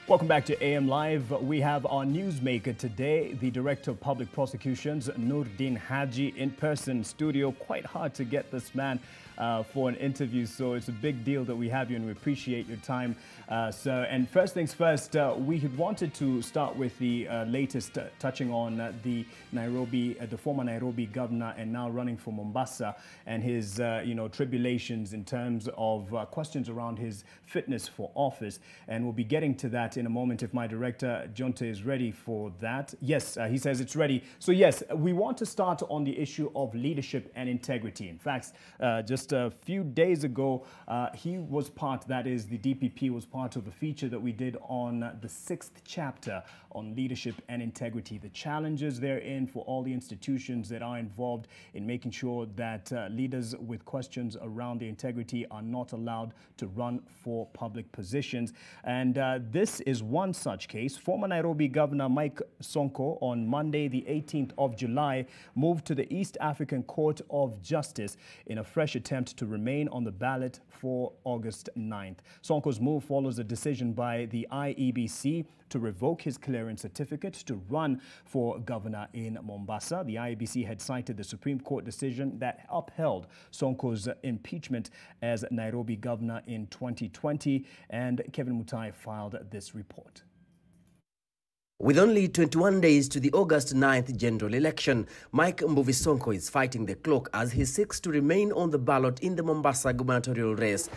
Welcome back to AM Live. We have our newsmaker today, the Director of Public Prosecutions, DPP Haji, in person studio. Quite hard to get this man for an interview, so it's a big deal that we have you, and we appreciate your time. And first things first, we had wanted to start with the latest touching on the former Nairobi governor and now running for Mombasa, and his tribulations in terms of questions around his fitness for office, and we'll be getting to that in a moment if my director Jonte is ready for that. Yes, he says it's ready. So yes, we want to start on the issue of leadership and integrity. In fact, just a few days ago, he was part, that is, the DPP was part of a feature that we did on the 6th chapter on leadership and integrity, the challenges therein for all the institutions that are involved in making sure that leaders with questions around the integrity are not allowed to run for public positions. And this is one such case. Former Nairobi Governor Mike Sonko on Monday, the 18th of July, moved to the East African Court of Justice in a fresh attempt to remain on the ballot for August 9th. Sonko's move follows a decision by the IEBC to revoke his clearance certificate to run for governor in Mombasa. The IEBC had cited the Supreme Court decision that upheld Sonko's impeachment as Nairobi governor in 2020, and Kevin Mutai filed this report. With only 21 days to the August 9th general election, Mike Mbuvi Sonko is fighting the clock as he seeks to remain on the ballot in the Mombasa gubernatorial race.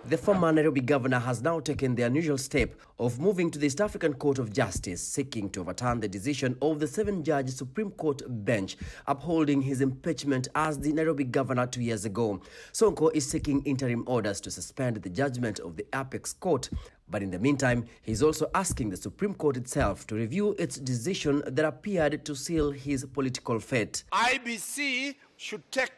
The former Nairobi governor has now taken the unusual step of moving to the East African Court of Justice, seeking to overturn the decision of the 7-judge Supreme Court bench upholding his impeachment as the Nairobi governor 2 years ago. Sonko is seeking interim orders to suspend the judgment of the Apex Court. But in the meantime, he's also asking the Supreme Court itself to review its decision that appeared to seal his political fate. IBC should take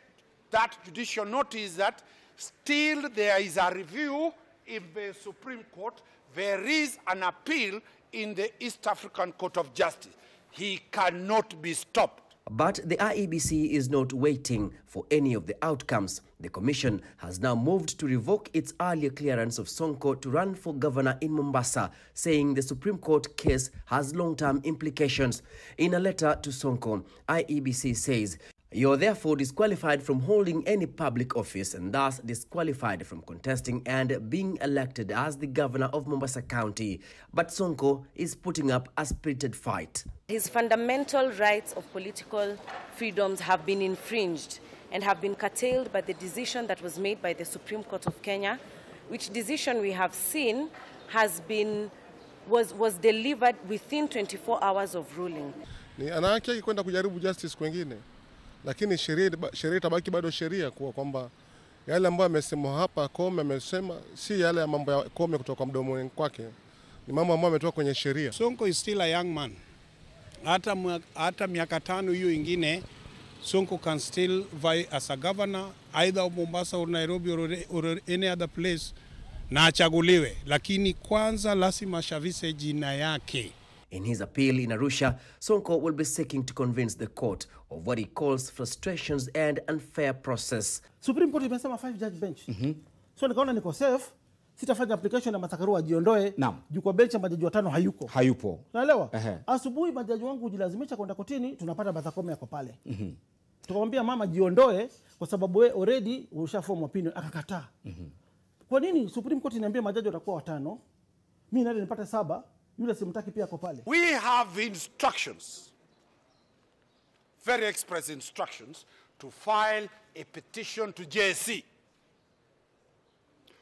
that judicial notice that still there is a review in the Supreme Court. There is an appeal in the East African Court of Justice. He cannot be stopped. But the IEBC is not waiting for any of the outcomes. The Commission has now moved to revoke its earlier clearance of Sonko to run for governor in Mombasa, saying the Supreme Court case has long-term implications. In a letter to Sonko, IEBC says, "You're therefore disqualified from holding any public office and thus disqualified from contesting and being elected as the governor of Mombasa County." But Sonko is putting up a spirited fight. His fundamental rights of political freedoms have been infringed and have been curtailed by the decision that was made by the Supreme Court of Kenya, which decision we have seen was delivered within 24 hours of ruling. Ni ana haki yake kwenda kujaribu justice kwingine. Lakini sheria itabaki bado sheria, kwamba yale ambayo amesema hapa Kome amesema si yale ya mambo ya Kome kutoka mdomoni kwake, ni mambo ambayo ametoka kwenye sheria. Sonko is still a young man. Hata miaka 5 hiyo ingine, Sonko can still vie as a governor either of Mombasa or Nairobi or any other place na achaguliwe, lakini kwanza lazima shavise jina yake. In his appeal in Arusha, Sonko will be seeking to convince the court of what he calls frustrations and unfair process. Supreme Court imesema 5-judge bench. So nikaona niko safe, sitafanya application ya Matakaru ajiondoe. Juu kwa bench majaji watano hayupo. Unaelewa? Asubuhi majaji wangu hujilazimisha kwenda kotini, tunapata Bathakome yako pale. Tukamwambia mama jiondoe kwa sababu wewe already ushaform opinion, akakataa. Kwa nini Supreme Court inaambia majaji watakuwa 5? Mimi ndio nipate 7. Yule simtaki pia kwa pale. We have instructions, very express instructions, to file a petition to JSC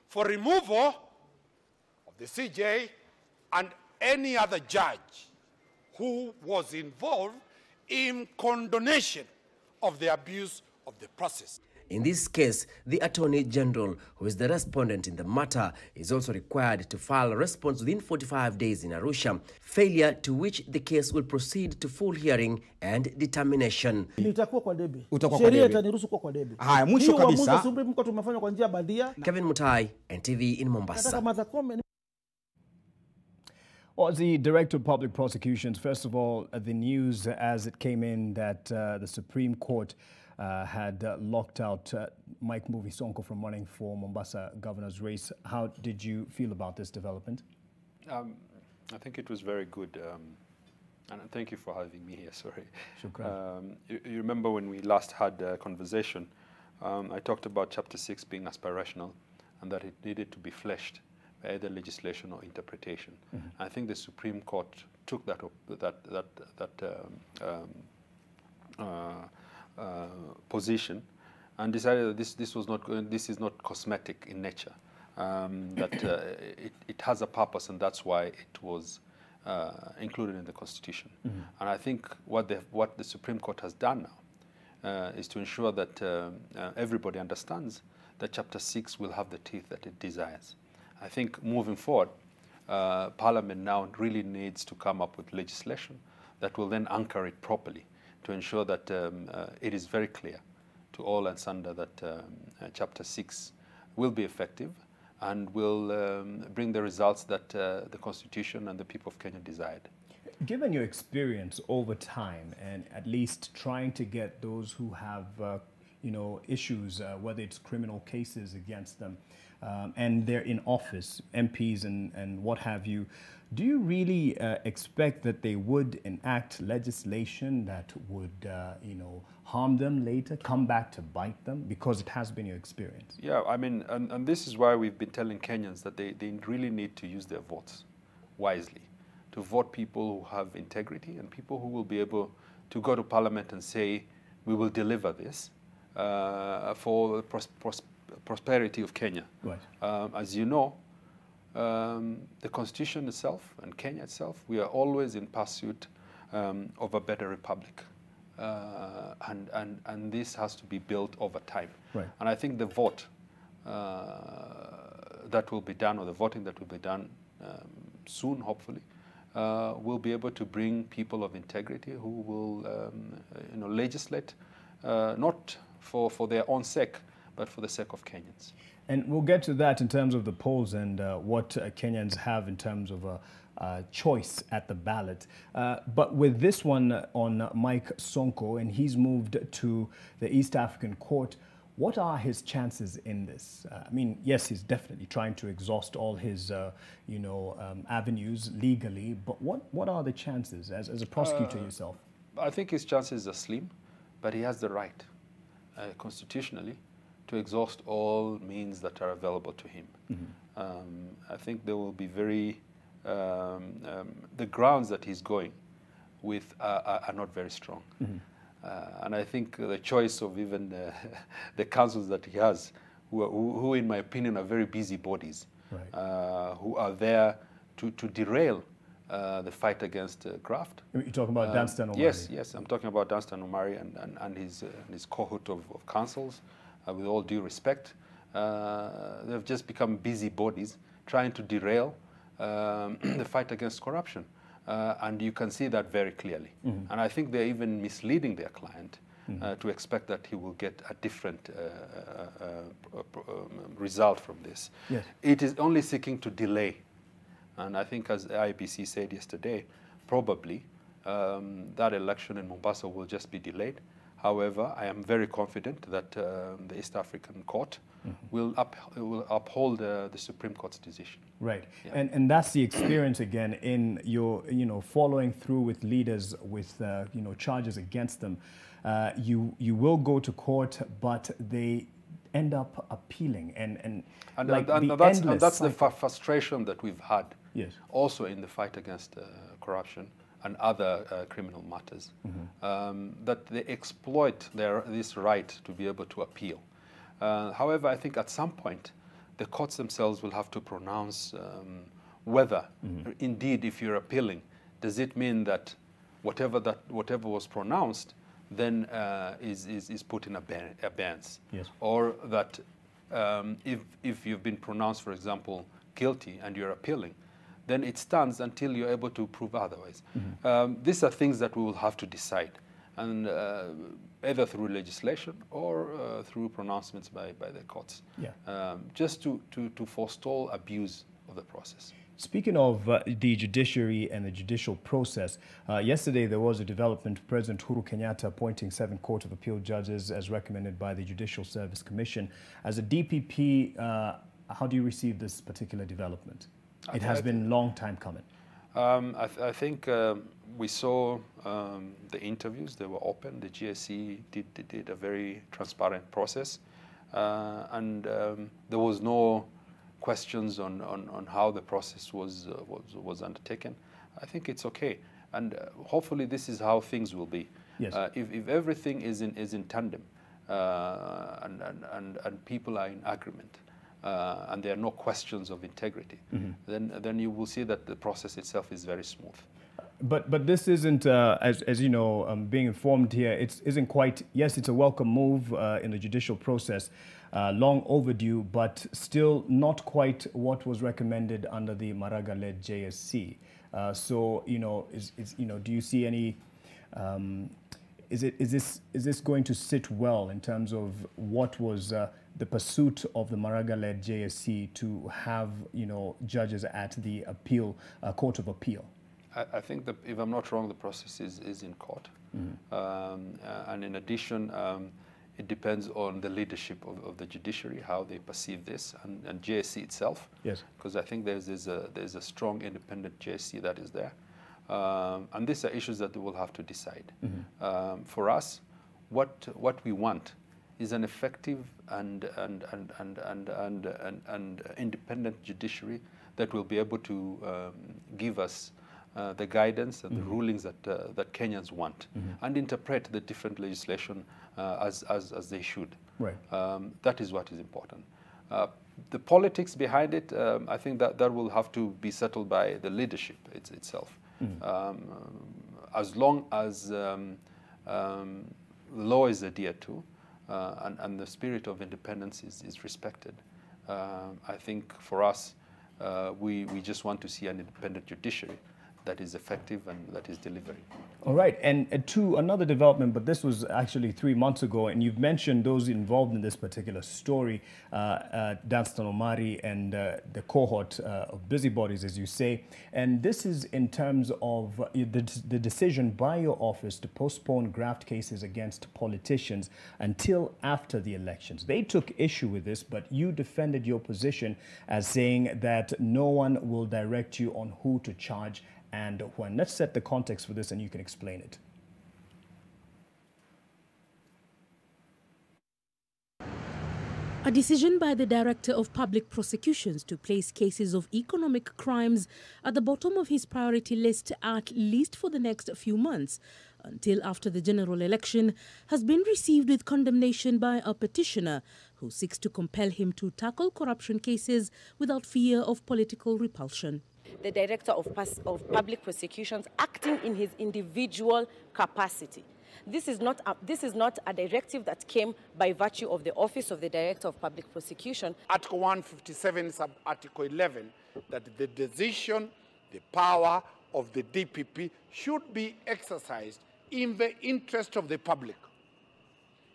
for removal of the CJ and any other judge who was involved in condonation of the abuse of the process. In this case, the Attorney General, who is the respondent in the matter, is also required to file a response within 45 days in Arusha, failure to which the case will proceed to full hearing and determination. Itakuwa kwa debe. Sheria itaniruhusu kwa debe. Haya, mwisho kabisa. Supreme Court umefanya kwa njia bandia. Kevin Mutai, NTV in Mombasa. Well, as the Director of Public Prosecutions, first of all, the news as it came in that the Supreme Court had locked out Mike Mbuvi Sonko from running for Mombasa governor's race. How did you feel about this development? I think it was very good. And thank you for having me here, sorry. You remember when we last had a conversation, I talked about Chapter 6 being aspirational and that it needed to be fleshed by either legislation or interpretation. I think the Supreme Court took that position and decided that this is not cosmetic in nature, that it has a purpose, and that's why it was included in the Constitution. And I think what the Supreme Court has done now is to ensure that everybody understands that Chapter 6 will have the teeth that it desires. I think moving forward, Parliament now really needs to come up with legislation that will then anchor it properly to ensure that it is very clear to all and sundry that Chapter 6 will be effective and will bring the results that the Constitution and the people of Kenya desired. Given your experience over time and at least trying to get those who have issues, whether it's criminal cases against them, and they're in office, MPs and what have you, do you really expect that they would enact legislation that would, harm them later, come back to bite them, because it has been your experience? Yeah, I mean, and this is why we've been telling Kenyans that they really need to use their votes wisely, to vote people who have integrity and people who will be able to go to Parliament and say, we will deliver this for the prosperity of Kenya. Right. As you know, the Constitution itself and Kenya itself, we are always in pursuit of a better republic. And this has to be built over time. Right. And I think the vote that will be done, or the voting that will be done soon, hopefully, will be able to bring people of integrity who will legislate not for their own sake, but for the sake of Kenyans. And we'll get to that in terms of the polls and what Kenyans have in terms of a choice at the ballot. But with this one on Mike Sonko, and he's moved to the East African Court, what are his chances in this? I mean, yes, he's definitely trying to exhaust all his, avenues legally, but what are the chances as a prosecutor yourself? I think his chances are slim, but he has the right, constitutionally, to exhaust all means that are available to him. I think there will be the grounds that he's going with are not very strong. And I think the choice of even the councils that he has, who in my opinion are very busy bodies, right, who are there to derail the fight against graft. You're talking about Danstan Omari? Yes, I'm talking about Danstan Omari and his cohort of councils. With all due respect, they've just become busy bodies trying to derail the fight against corruption. And you can see that very clearly. And I think they're even misleading their client to expect that he will get a different result from this. Yes. It is only seeking to delay. And I think, as the IBC said yesterday, probably that election in Mombasa will just be delayed. However, I am very confident that the East African Court will uphold the Supreme Court's decision. Right, yeah. and that's the experience again in your following through with leaders with charges against them. You will go to court, but they end up appealing and that's the frustration that we've had. Yes. Also in the fight against corruption and other criminal matters, that they exploit this right to be able to appeal. However, I think at some point, the courts themselves will have to pronounce whether, indeed, if you're appealing, does it mean that whatever was pronounced then is put in abeyance, yes, or that if you've been pronounced, for example, guilty and you're appealing, then it stands until you're able to prove otherwise. These are things that we will have to decide, and either through legislation or through pronouncements by the courts, just to forestall abuse of the process. Speaking of the judiciary and the judicial process, yesterday there was a development. President Uhuru Kenyatta appointing 7 Court of Appeal judges as recommended by the Judicial Service Commission. As a DPP, how do you receive this particular development? It has been a long time coming. I think we saw the interviews. They were open. The GSC did a very transparent process. And there was no questions on how the process was undertaken. I think it's okay. And hopefully this is how things will be. Yes. If everything is in tandem and people are in agreement, and there are no questions of integrity, then you will see that the process itself is very smooth. But this isn't, as you know, being informed here, it isn't quite, yes, it's a welcome move in the judicial process, long overdue, but still not quite what was recommended under the Maraga-led JSC. So, you know, do you see any, is this going to sit well in terms of what was the pursuit of the Maraga-led JSC to have, you know, judges at the appeal, Court of Appeal? I think that, if I'm not wrong, the process is in court. And in addition, it depends on the leadership of the judiciary, how they perceive this, and JSC itself. Yes. Because I think there's a strong independent JSC that is there. And these are issues that they will have to decide. For us, what we want is an effective and independent judiciary that will be able to give us the guidance and the rulings that Kenyans want, and interpret the different legislation as they should. Right. That is what is important. The politics behind it, I think that will have to be settled by the leadership itself. As long as law is adhered to and the spirit of independence is respected, I think for us, we just want to see an independent judiciary that is effective and that is delivering. All right, and to another development, but this was actually 3 months ago, and you've mentioned those involved in this particular story, Danstan Omari and the cohort of busybodies, as you say, and this is in terms of the decision by your office to postpone graft cases against politicians until after the elections. They took issue with this, but you defended your position as saying that no one will direct you on who to charge and when. Let's set the context for this and you can explain it. A decision by the Director of Public Prosecutions to place cases of economic crimes at the bottom of his priority list, at least for the next few months, until after the general election, has been received with condemnation by a petitioner who seeks to compel him to tackle corruption cases without fear of political repulsion. The Director of Public Prosecutions acting in his individual capacity. This is not a directive that came by virtue of the Office of the Director of Public Prosecution. Article 157, sub-article 11, that the decision, the power of the DPP should be exercised in the interest of the public.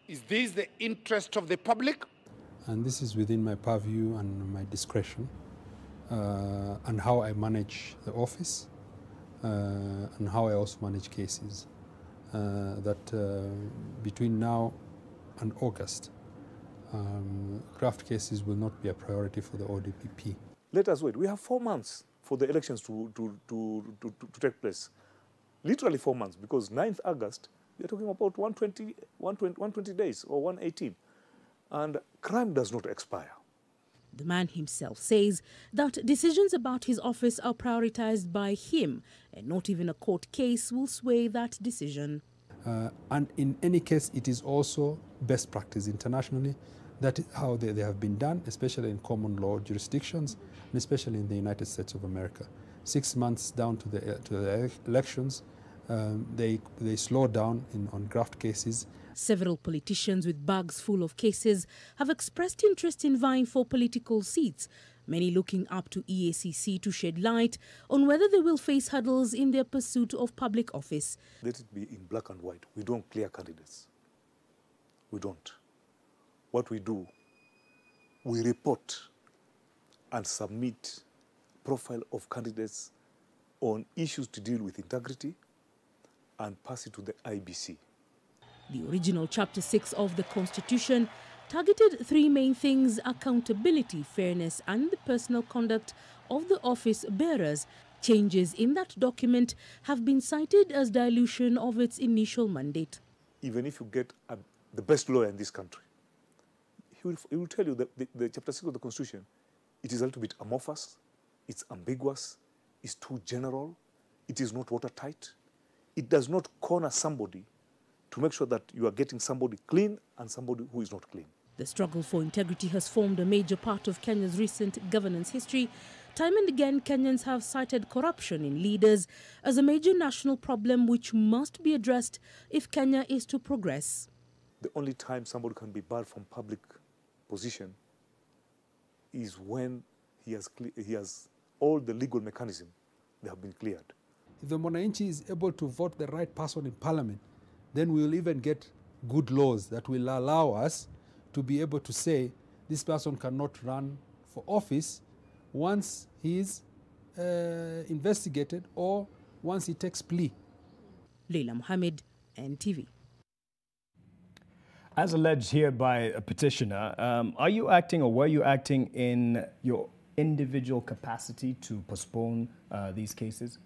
Is this the interest of the public? And this is within my purview and my discretion. And how I manage the office, and how I also manage cases. Between now and August, graft cases will not be a priority for the ODPP. Let us wait. We have 4 months for the elections to take place. Literally 4 months, because 9th August, we are talking about 120 days or 118. And crime does not expire. The man himself says that decisions about his office are prioritized by him, and not even a court case will sway that decision. And in any case, it is also best practice internationally. That is how they have been done, especially in common law jurisdictions, and especially in the United States of America. 6 months down to the elections, they slow down on graft cases. Several politicians with bags full of cases have expressed interest in vying for political seats, many looking up to EACC to shed light on whether they will face hurdles in their pursuit of public office. Let it be in black and white. We don't clear candidates. We don't. What we do, we report and submit profile of candidates on issues to deal with integrity and pass it to the IBC. The original Chapter 6 of the Constitution targeted three main things: accountability, fairness, and the personal conduct of the office bearers. Changes in that document have been cited as dilution of its initial mandate. Even if you get the best lawyer in this country, he will tell you that the Chapter 6 of the Constitution, it is a little bit amorphous, it's ambiguous, it's too general, it is not watertight. It does not corner somebody to make sure that you are getting somebody clean and somebody who is not clean. The struggle for integrity has formed a major part of Kenya's recent governance history. Time and again, Kenyans have cited corruption in leaders as a major national problem which must be addressed if Kenya is to progress. The only time somebody can be barred from public position is when he has all the legal mechanism, they have been cleared. If the Mwananchi is able to vote the right person in parliament, then we will even get good laws that will allow us to be able to say this person cannot run for office once he is investigated or once he takes plea. Leila Mohammed, NTV. As alleged here by a petitioner, are you acting or were you acting in your individual capacity to postpone these cases?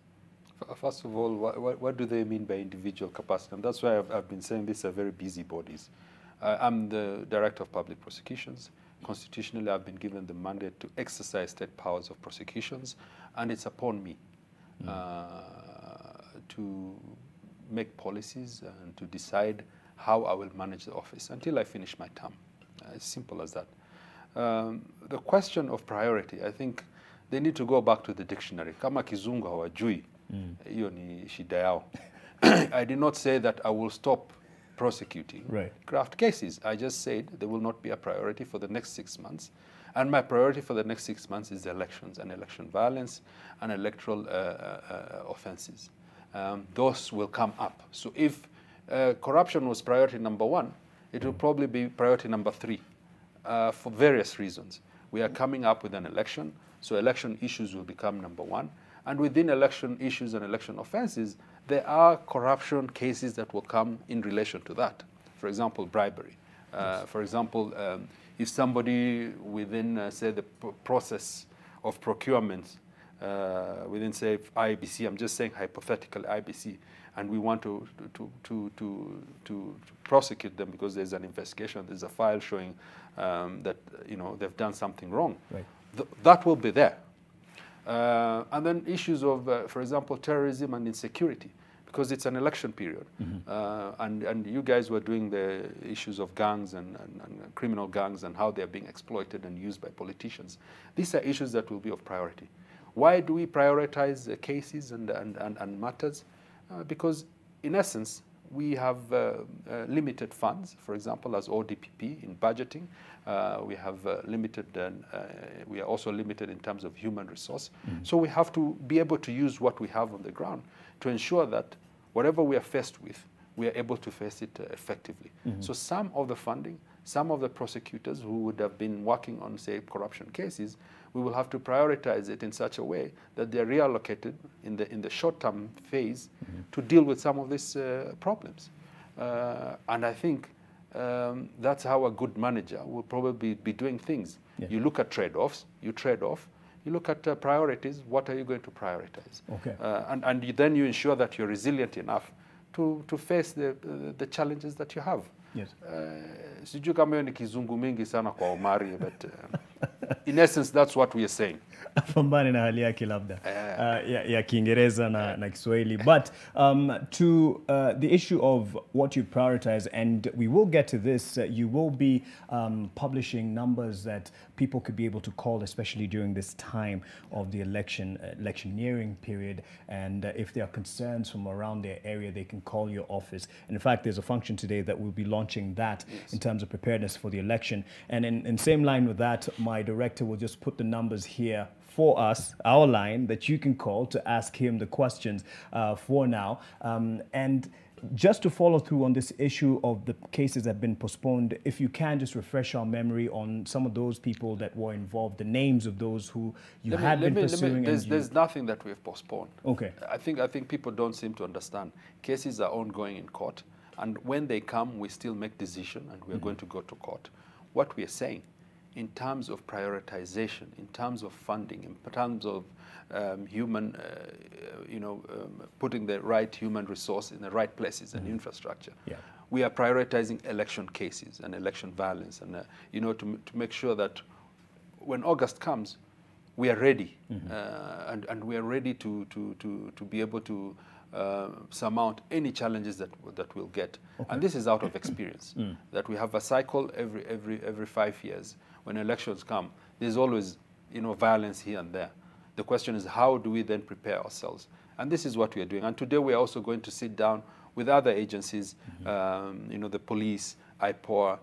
First of all, what do they mean by individual capacity? And that's why I've been saying these are very busy bodies. I'm the Director of Public Prosecutions. Constitutionally, I've been given the mandate to exercise state powers of prosecutions, and it's upon me to make policies and to decide how I will manage the office until I finish my term. As simple as that. The question of priority, I think they need to go back to the dictionary. Kama kizungu hawajui, hiyo ni shida yao. I did not say that I will stop prosecuting graft cases. I just said there will not be a priority for the next 6 months. And my priority for the next 6 months is the elections and election violence and electoral offenses. Those will come up. So if corruption was priority number 1, it will probably be priority number 3 for various reasons. We are coming up with an election, so election issues will become number 1. And within election issues and election offenses, there are corruption cases that will come in relation to that. For example, bribery. For example, if somebody within, say, the process of procurement, within, say, IBC, I'm just saying hypothetical IBC, and we want to prosecute them because there's an investigation, there's a file showing that they've done something wrong. That will be there. And then issues of, for example, terrorism and insecurity, because it's an election period. And you guys were doing the issues of gangs and criminal gangs and how they're being exploited and used by politicians. These are issues that will be of priority. Why do we prioritize cases and matters? Because, in essence, we have limited funds, for example, as DPP in budgeting. We have limited, we are also limited in terms of human resource. So we have to be able to use what we have on the ground to ensure that whatever we are faced with, we are able to face it effectively. So some of the funding, some of the prosecutors who would have been working on, say, corruption cases, we will have to prioritize it in such a way that they are reallocated in the short-term phase to deal with some of these problems. And I think that's how a good manager will probably be doing things. You look at trade-offs, you trade off. You look at priorities, what are you going to prioritize? And then you ensure that you're resilient enough to face the challenges that you have. Sijui kama hiyo ni kizungu mingi sana kwa Omari, but in essence that's what we are saying. Pambane na hali yake labda ya Kiingereza na Kiswahili. But to the issue of what you prioritize, and we will get to this, you will be publishing numbers that people could be able to call, especially during this time of the electioneering period. And if there are concerns from around their area, they can call your office. And in fact, there's a function today that will be launching that in terms of preparedness for the election. And in same line with that, my director will just put the numbers here for us, our line, that you can call to ask him the questions for now. And just to follow through on this issue of the cases that have been postponed, if you can just refresh our memory on some of those people that were involved, the names of those who you had been pursuing. There's nothing that we have postponed. Okay. I think people don't seem to understand. Cases are ongoing in court, and when they come, we still make decision, and we're going to go to court. what we are saying in terms of prioritization, in terms of funding, in terms of human, putting the right human resource in the right places and infrastructure. Yeah. We are prioritizing election cases and election violence, and to make sure that when August comes, we are ready, and we are ready to be able to surmount any challenges that we'll get. Okay. And this is out of experience, that we have a cycle every 5 years. When elections come, there's always violence here and there. The question is, how do we then prepare ourselves? And this is what we are doing. And today we are also going to sit down with other agencies, the police, IPOA,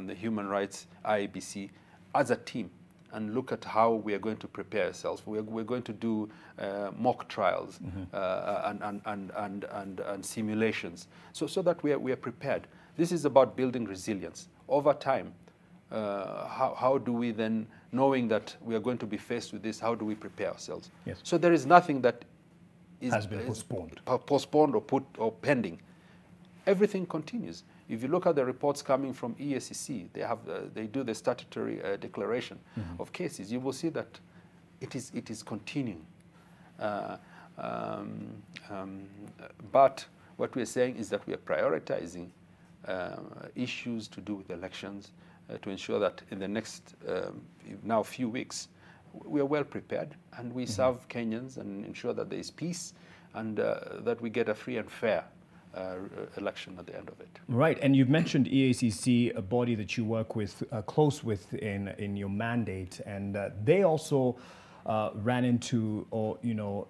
the human rights, IABC, as a team, and look at how we are going to prepare ourselves. We're going to do mock trials and simulations, so that we are prepared. This is about building resilience over time. How do we then, knowing that we are going to be faced with this, how do we prepare ourselves? Yes. So there is nothing that has been postponed or pending. Everything continues. If you look at the reports coming from EACC, they do the statutory declaration of cases. You will see that it is continuing. But what we are saying is that we are prioritizing issues to do with elections to ensure that in the next now few weeks we are well prepared, and we serve Kenyans and ensure that there is peace, and that we get a free and fair election at the end of it. Right, and you've mentioned EACC, a body that you work with, close with in your mandate, and they also ran into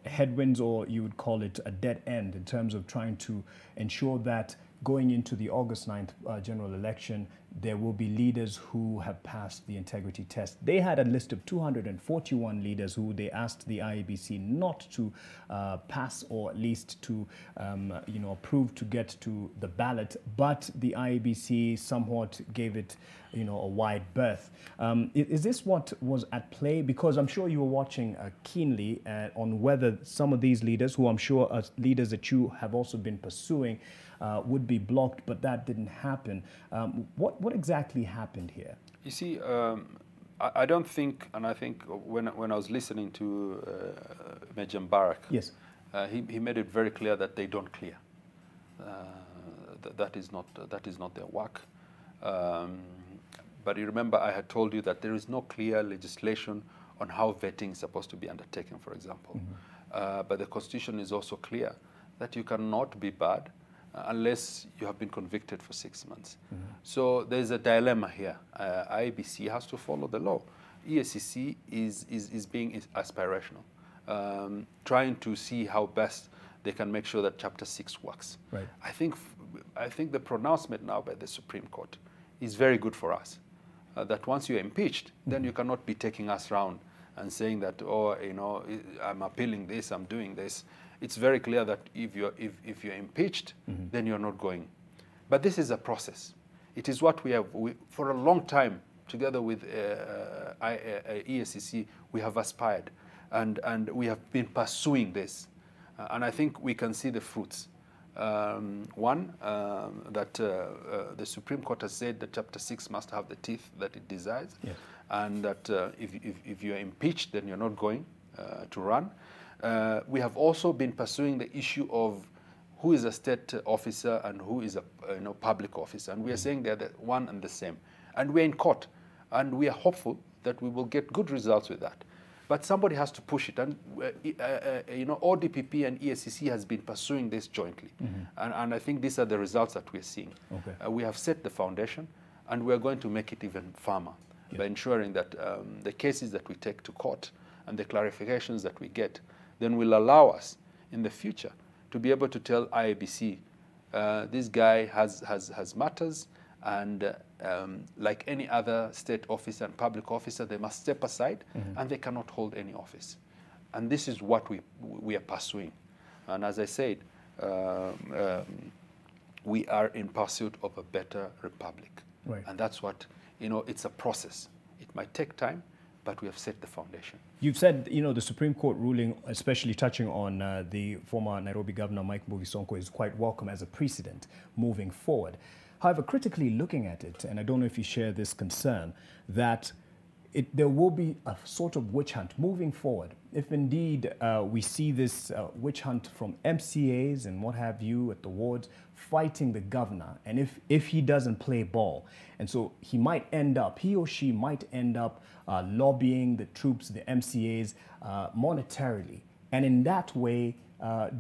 headwinds, or you would call it a dead end, in terms of trying to ensure that going into the August 9th general election, there will be leaders who have passed the integrity test. They had a list of 241 leaders who they asked the IEBC not to pass, or at least to approve to get to the ballot, but the IEBC somewhat gave it a wide berth. Is this what was at play? Because I'm sure you were watching keenly on whether some of these leaders, who I'm sure are leaders that you have also been pursuing, would be blocked, but that didn't happen. What exactly happened here? You see, I don't think, and I think when I was listening to Major Mbarak, yes, he made it very clear that they don't clear. That is not their work. But you remember, I had told you that there is no clear legislation on how vetting is supposed to be undertaken, for example. But the Constitution is also clear that you cannot be bad unless you have been convicted for 6 months. So there's a dilemma here. IBC has to follow the law. EACC is being aspirational, trying to see how best they can make sure that Chapter 6 works. Right. I think the pronouncement now by the Supreme Court is very good for us. That once you're impeached, then you cannot be taking us around and saying that, oh, I'm appealing this, I'm doing this. It's very clear that if you're impeached, then you're not going. But this is a process. It is what we have, for a long time, together with EACC, we have aspired, and we have been pursuing this. And I think we can see the fruits. One, that the Supreme Court has said that Chapter 6 must have the teeth that it desires, yes, and that if you're impeached, then you're not going to run. We have also been pursuing the issue of who is a state officer and who is a public officer, and we are saying they're the one and the same. And we're in court, and we are hopeful that we will get good results with that. But somebody has to push it, and ODPP and EACC has been pursuing this jointly, and I think these are the results that we're seeing. Okay. We have set the foundation, and we're going to make it even firmer, yes, by ensuring that the cases that we take to court and the clarifications that we get then will allow us in the future to be able to tell IABC, this guy has matters, and like any other state officer and public officer, they must step aside, and they cannot hold any office. And this is what we are pursuing. And as I said, we are in pursuit of a better republic. Right. And that's what, it's a process. It might take time, but we have set the foundation. You've said, the Supreme Court ruling, especially touching on the former Nairobi Governor Mike Mbuvi Sonko, is quite welcome as a precedent moving forward. However, critically looking at it, and I don't know if you share this concern, that there will be a sort of witch hunt moving forward. If indeed we see this witch hunt from MCAs and what have you at the wards fighting the governor, and if he doesn't play ball, and so he or she might end up lobbying the troops, the MCAs, monetarily, and in that way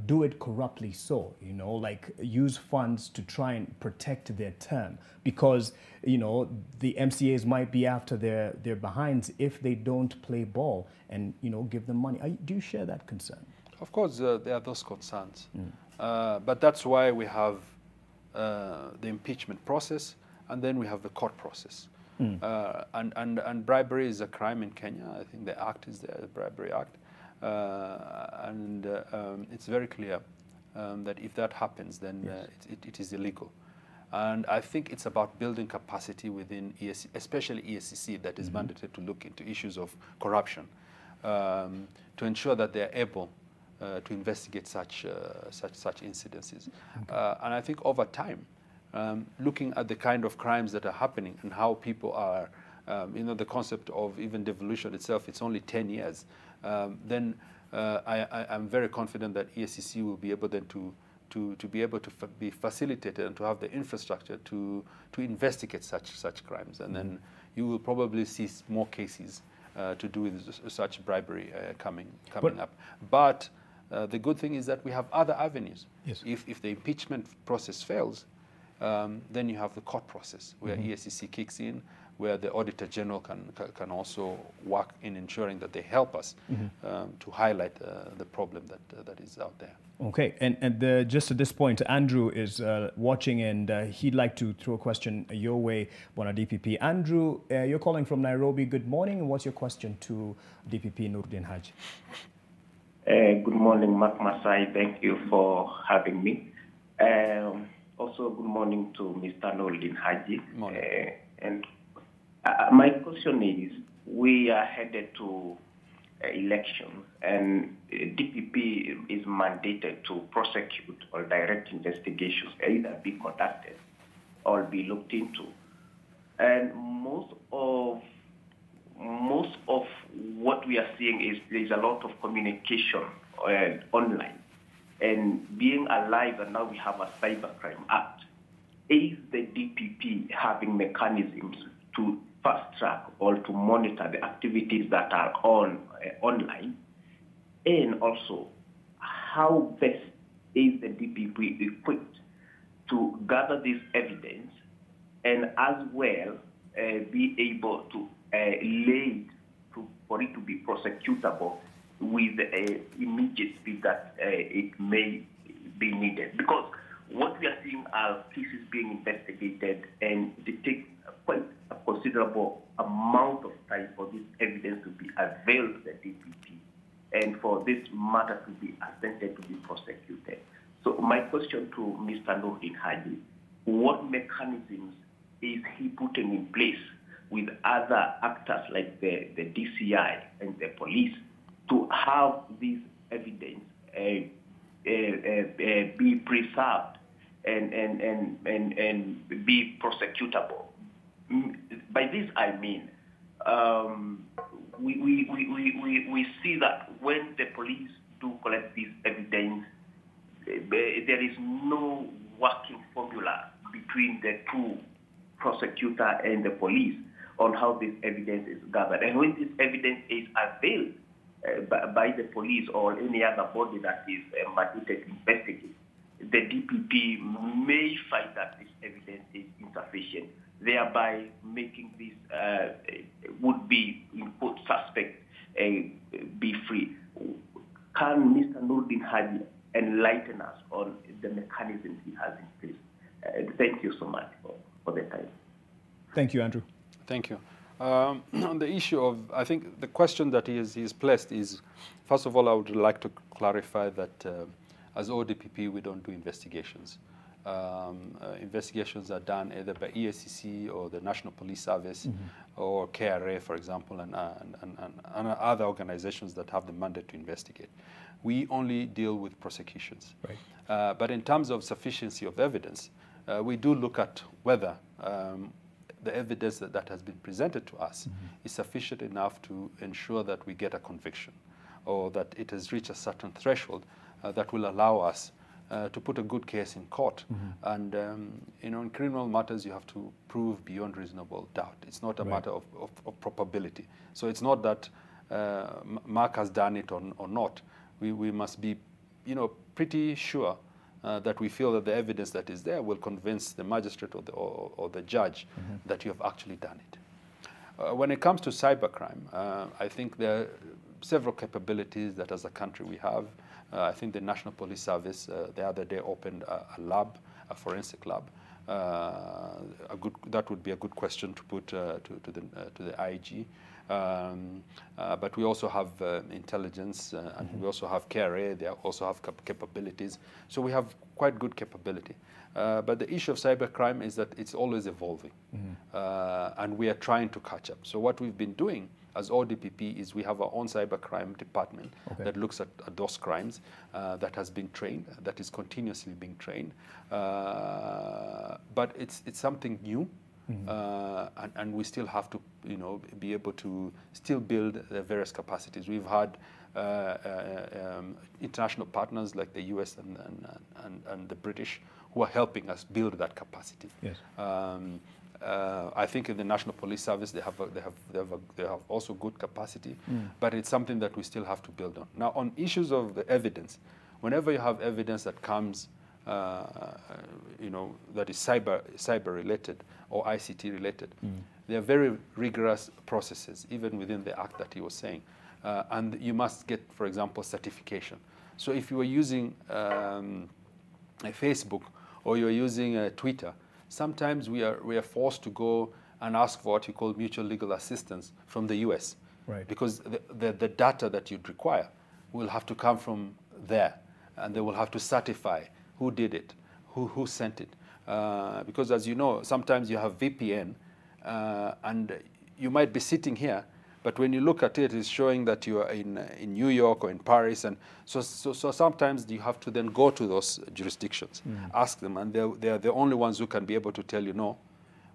do it corruptly, so, you know, like use funds to try and protect their term, because, you know, the MCAs might be after their behinds if they don't play ball and, you know, give them money. Do you share that concern? Of course, there are those concerns. But that's why we have the impeachment process, and then we have the court process. And bribery is a crime in Kenya. I think the act is there, the Bribery Act. It's very clear that if that happens, then it is illegal. And I think it's about building capacity within ESC, especially ESCC, that is mandated to look into issues of corruption, to ensure that they are able to investigate such incidences. And I think over time, looking at the kind of crimes that are happening and how people are, you know, the concept of even devolution itself, it's only 10 years, then I'm very confident that ESCC will be able then to be able to be facilitated and to have the infrastructure to investigate such crimes. And then you will probably see more cases to do with such bribery coming up. But the good thing is that we have other avenues. Yes. If the impeachment process fails, then you have the court process where ESCC kicks in, where the Auditor General can also work in ensuring that they help us to highlight the problem that is out there. Okay, and just at this point, Andrew is watching, and he'd like to throw a question your way, Bona DPP. Andrew, you're calling from Nairobi. Good morning, and what's your question to DPP Nurdin Haji? Good morning, Mark Masai. Thank you for having me. Also, good morning to Mr. Nurdin Haji. And my question is, we are headed to elections, and DPP is mandated to prosecute or direct investigations, either be conducted or be looked into. And most of what we are seeing is there's a lot of communication online. And being alive, and now we have a Cybercrime Act, is the DPP having mechanisms to fast track or to monitor the activities that are online? And also, how best is the DPP equipped to gather this evidence and as well be able to lay for it to be prosecutable with immediate speed that it may be needed? Because what we are seeing are cases being investigated, and it takes quite a considerable amount of time for this evidence to be availed to the DPP and for this matter to be attempted to be prosecuted. So my question to Mr. Nurdin Haji, what mechanisms is he putting in place with other actors like the DCI and the police to have this evidence be preserved and be prosecutable? By this I mean, we see that when the police do collect this evidence, there is no working formula between the two, prosecutor and the police, on how this evidence is gathered. And when this evidence is availed by the police or any other body that is mandated to investigate, the DPP may find that this evidence is insufficient, thereby making this would-be, in quote, suspect be free. Can Mr. Nurdin Haji enlighten us on the mechanisms he has in place? Thank you so much for the time. Thank you, Andrew. Thank you. On the issue of, I think the question that he's placed is, first of all, I would like to clarify that as ODPP, we don't do investigations. Investigations are done either by ESCC or the National Police Service or KRA, for example, and other organizations that have the mandate to investigate. We only deal with prosecutions. Right. But in terms of sufficiency of evidence, we do look at whether the evidence that has been presented to us is sufficient enough to ensure that we get a conviction, or that it has reached a certain threshold that will allow us to put a good case in court. And you know, in criminal matters, you have to prove beyond reasonable doubt. It's not a matter of probability. So it's not that Mark has done it or not. We must be, you know, pretty sure that we feel that the evidence that is there will convince the magistrate or the judge that you have actually done it. When it comes to cybercrime, I think there are several capabilities that as a country we have. I think the National Police Service the other day opened a lab, a forensic lab. That would be a good question to put to the IG. But we also have intelligence, and we also have KRA. They also have capabilities. So we have quite good capability. But the issue of cybercrime is that it's always evolving, and we are trying to catch up. So what we've been doing as ODPP is we have our own cybercrime department that looks at those crimes, that has been trained, that is continuously being trained. But it's something new. And we still have to, you know, be able to still build the various capacities. We've had international partners like the US and the British who are helping us build that capacity. Yes. I think in the National Police Service they have also good capacity, but it's something that we still have to build on. Now, on issues of the evidence, whenever you have evidence that comes, you know, that is cyber related or ICT related, there are very rigorous processes, even within the act that he was saying, and you must get, for example, certification. So if you are using Facebook or you are using Twitter, sometimes we are forced to go and ask for what you call mutual legal assistance from the US, because the data that you'd require will have to come from there, and they will have to certify who did it, who sent it. Because as you know, sometimes you have VPN, and you might be sitting here, but when you look at it, it's showing that you are in New York or in Paris, and so sometimes you have to then go to those jurisdictions, ask them, and they're the only ones who can be able to tell you, no,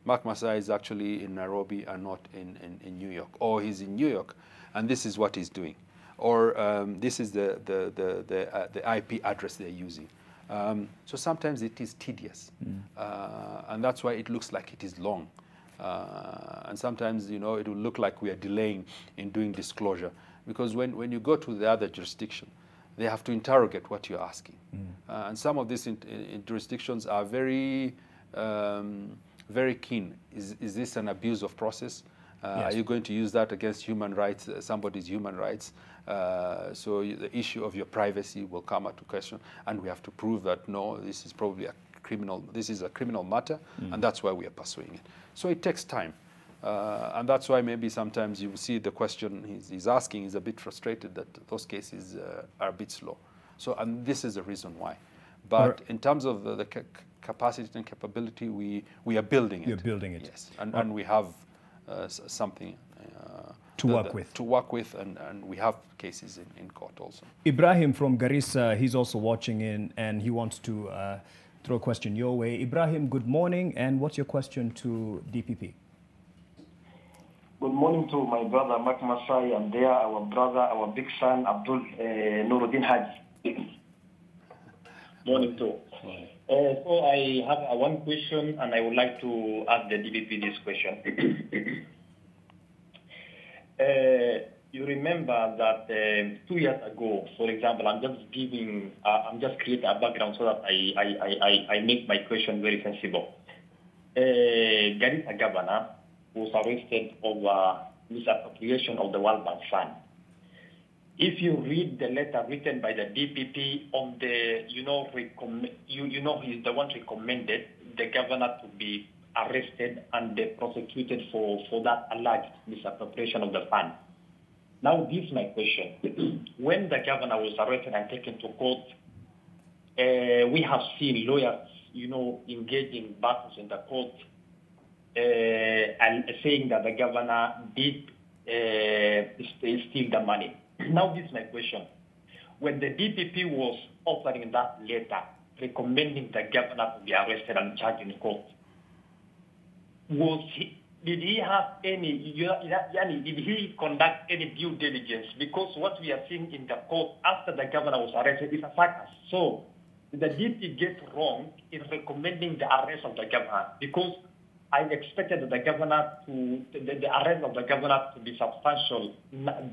Mark Masai is actually in Nairobi and not in New York, or he's in New York, and this is what he's doing, or this is the IP address they're using. So sometimes it is tedious, and that's why it looks like it is long. And sometimes, you know, it will look like we are delaying in doing disclosure, because when you go to the other jurisdiction, they have to interrogate what you're asking. And some of these jurisdictions are very, very keen. Is this an abuse of process? Are you going to use that against human rights, somebody's human rights? So the issue of your privacy will come into question, and we have to prove that, no, this is probably a criminal matter, and that's why we are pursuing it. So it takes time, and that's why maybe sometimes you see the question he's asking is a bit frustrated that those cases are a bit slow. So, and this is the reason why. But in terms of the capacity and capability, we are building it. You're building it. Yes, and we have something to work with, and we have cases in court also. Ibrahim from Garissa, he's also watching in, and he wants to throw a question your way. Ibrahim, good morning, and what's your question to DPP? Good morning to my brother Mark Masai, and there our brother, our big son Abdul Nuruddin Haji. Morning too. So I have one question, and I would like to ask the DPP this question. You remember that 2 years ago, for example, I'm just creating a background so that I make my question very sensible. Garissa governor was arrested over misappropriation of the World Bank Fund. If you read the letter written by the DPP on the, he's the one recommended the governor to be arrested and prosecuted for that alleged misappropriation of the fund. Now, this is my question. When the governor was arrested and taken to court, we have seen lawyers, engaging battles in the court and saying that the governor did steal the money. Now, this is my question. When the DPP was offering that letter recommending the governor to be arrested and charged in court, did he have any, did he conduct any due diligence? Because what we are seeing in the court after the governor was arrested is a circus. So the DP get wrong in recommending the arrest of the governor, because I expected the governor to, the arrest of the governor to be substantial,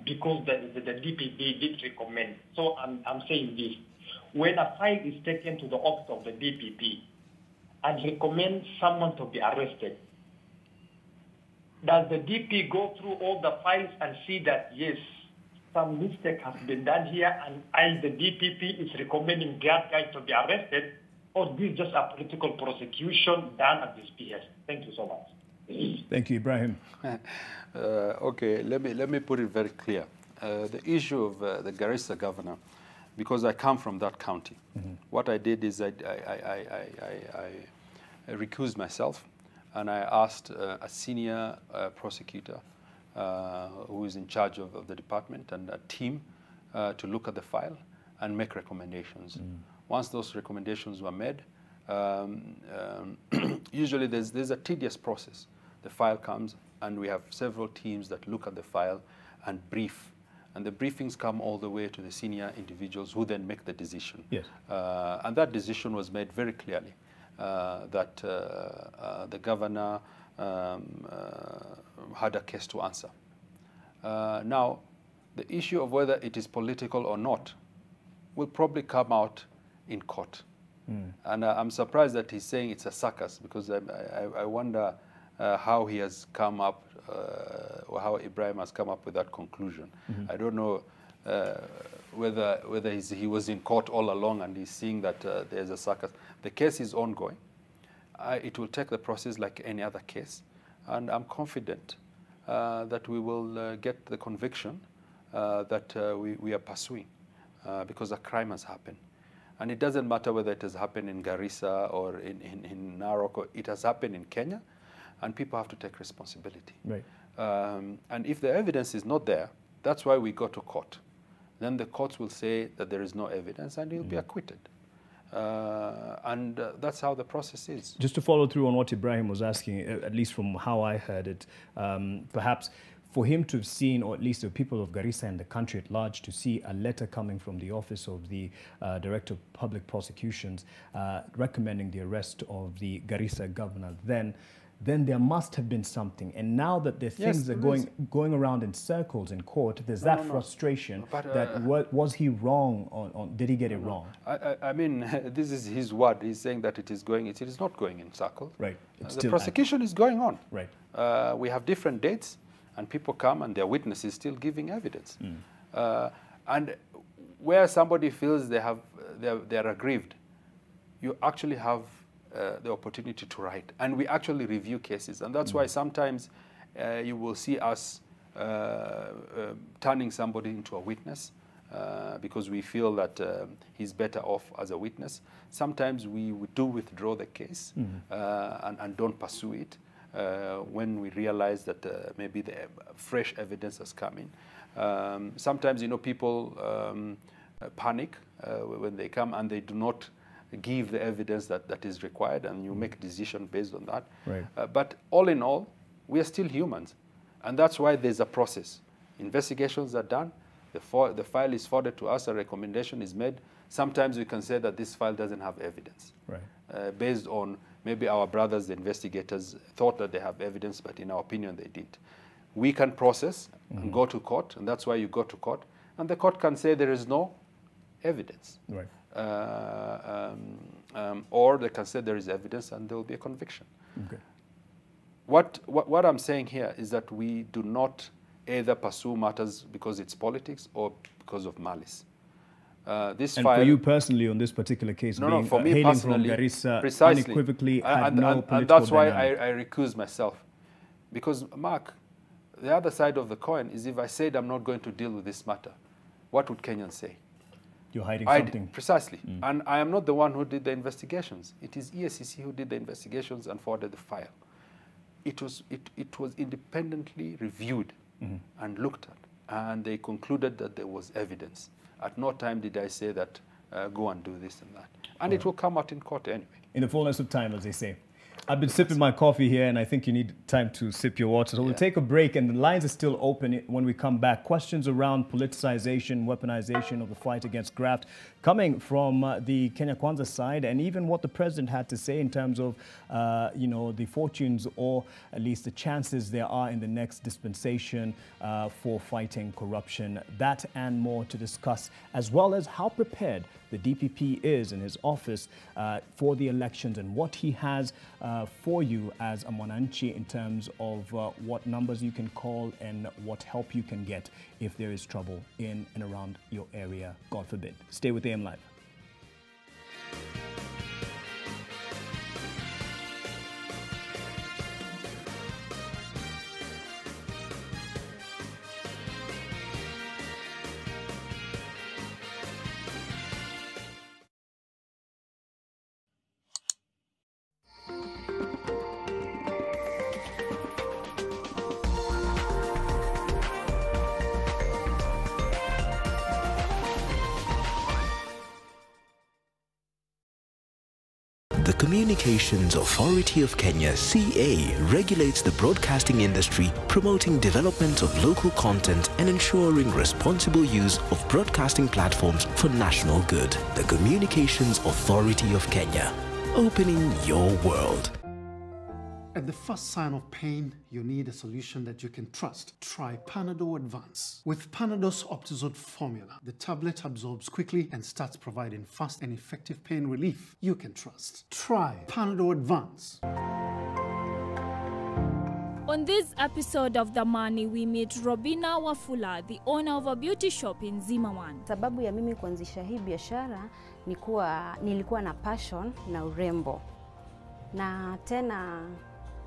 because the DPP did recommend. So I'm saying this. When a file is taken to the office of the DPP and recommend someone to be arrested, does the DP go through all the files and see that, yes, some mistake has been done here, and the DPP is recommending that guy to be arrested, or this is just a political prosecution done at this behest? Thank you so much. Thank you, Ibrahim. Okay, let me put it very clear. The issue of the Garissa governor, because I come from that county, what I did is I recused myself, and I asked a senior prosecutor who is in charge of the department and a team to look at the file and make recommendations. Once those recommendations were made, usually there's a tedious process. The file comes, and we have several teams that look at the file and brief. And the briefings come all the way to the senior individuals who then make the decision. Yes. And that decision was made very clearly, that the governor had a case to answer. Now, the issue of whether it is political or not will probably come out in court. And I'm surprised that he's saying it's a circus, because I wonder how he has come up, or how Ibrahim has come up with that conclusion. I don't know whether he was in court all along and he's seeing that there's a circus. The case is ongoing. It will take the process like any other case, and I'm confident that we will get the conviction that we are pursuing, because a crime has happened. And it doesn't matter whether it has happened in Garissa or in Narok. It has happened in Kenya, and people have to take responsibility. Right. And if the evidence is not there, that's why we go to court. Then the courts will say that there is no evidence, and he'll be acquitted. And that's how the process is. Just to follow through on what Ibrahim was asking, at least from how I heard it, perhaps for him to have seen, or at least the people of Garissa and the country at large, to see a letter coming from the office of the Director of Public Prosecutions recommending the arrest of the Garissa governor, then there must have been something. And now that the things are going around in circles in court, there's frustration that was he wrong on did he get it wrong? I mean, this is his word. He's saying that it is not going in circles. Right. The prosecution is going on. Right. We have different dates, and people come and their witnesses still giving evidence. And where somebody feels they are aggrieved, you actually have the opportunity to write, and we actually review cases, and that's why sometimes you will see us turning somebody into a witness because we feel that he's better off as a witness. Sometimes we do withdraw the case and don't pursue it when we realize that maybe the fresh evidence has come in. Sometimes, people panic when they come and they do not give the evidence that is required, and you make a decision based on that. Right. But all in all, we are still humans, and that's why there's a process. Investigations are done, the file is forwarded to us, a recommendation is made. Sometimes we can say that this file doesn't have evidence, right. Based on maybe our brothers, the investigators, thought that they have evidence, but in our opinion they didn't. We can process and go to court, and that's why you go to court, and the court can say there is no evidence. Right. Or they can say there is evidence and there will be a conviction. Okay. What I'm saying here is that we do not either pursue matters because it's politics or because of malice. This and file, for you personally on this particular case, for me hailing personally, from Garissa, precisely, unequivocally had no political and that's why dynamic. I recuse myself. Because, Mark, the other side of the coin is if I said I'm not going to deal with this matter, what would Kenyans say? You're hiding something. Precisely. And I am not the one who did the investigations. It is EACC who did the investigations and forwarded the file. It was independently reviewed and looked at, and they concluded that there was evidence. At no time did I say that go and do this and that. And it will come out in court anyway. In the fullness of time, as they say. I've been sipping my coffee here, and I think you need time to sip your water. So we'll take a break, and the lines are still open when we come back. Questions around politicization, weaponization of the fight against graft, coming from the Kenya Kwanza side, and even what the president had to say in terms of, you know, the fortunes or at least the chances there are in the next dispensation for fighting corruption. That and more to discuss, as well as how prepared the DPP is in his office for the elections and what he has for you as a Mwananchi in terms of what numbers you can call and what help you can get if there is trouble in and around your area, God forbid. Stay with AM Live. The Communications Authority of Kenya, CA, regulates the broadcasting industry, promoting development of local content and ensuring responsible use of broadcasting platforms for national good. The Communications Authority of Kenya, opening your world. At the first sign of pain, you need a solution that you can trust. Try Panadol Advance. With Panadol's Optizode formula, the tablet absorbs quickly and starts providing fast and effective pain relief you can trust. Try Panadol Advance. On this episode of The Money, we meet Robina Wafula, the owner of a beauty shop in Zimmerman. Sababu ya mimi kuanzisha hii biashara nilikuwa na passion na urembo. Na tena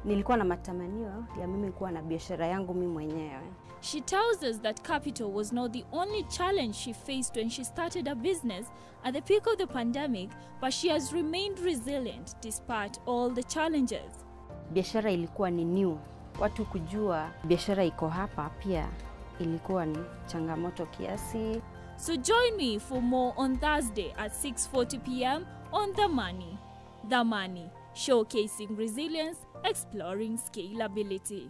nilikuwa na matamanio ya mimi kuwa na biashara yangu mimi mwenyewe. She tells us that capital was not the only challenge she faced when she started a business at the peak of the pandemic, but she has remained resilient despite all the challenges. Biashara ilikuwa ni new. Watu kujua biashara iko hapa pia ilikuwa ni changamoto kiasi. So join me for more on Thursday at 6:40 p.m. on The Money. The Money, showcasing resilience, exploring scalability.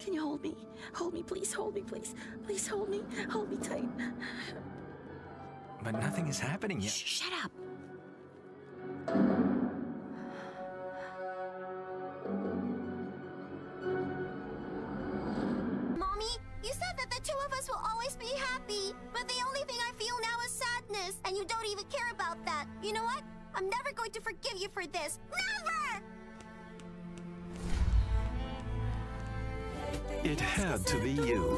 Can you hold me? Hold me, please. Hold me, please. Please hold me. Hold me tight. But nothing is happening yet. Shut up. Mommy, you said that the two of us will always be happy, but the only thing I feel now is sadness, and you don't even care about that. You know what? I'm never going to forgive you for this. Never! It had to be you.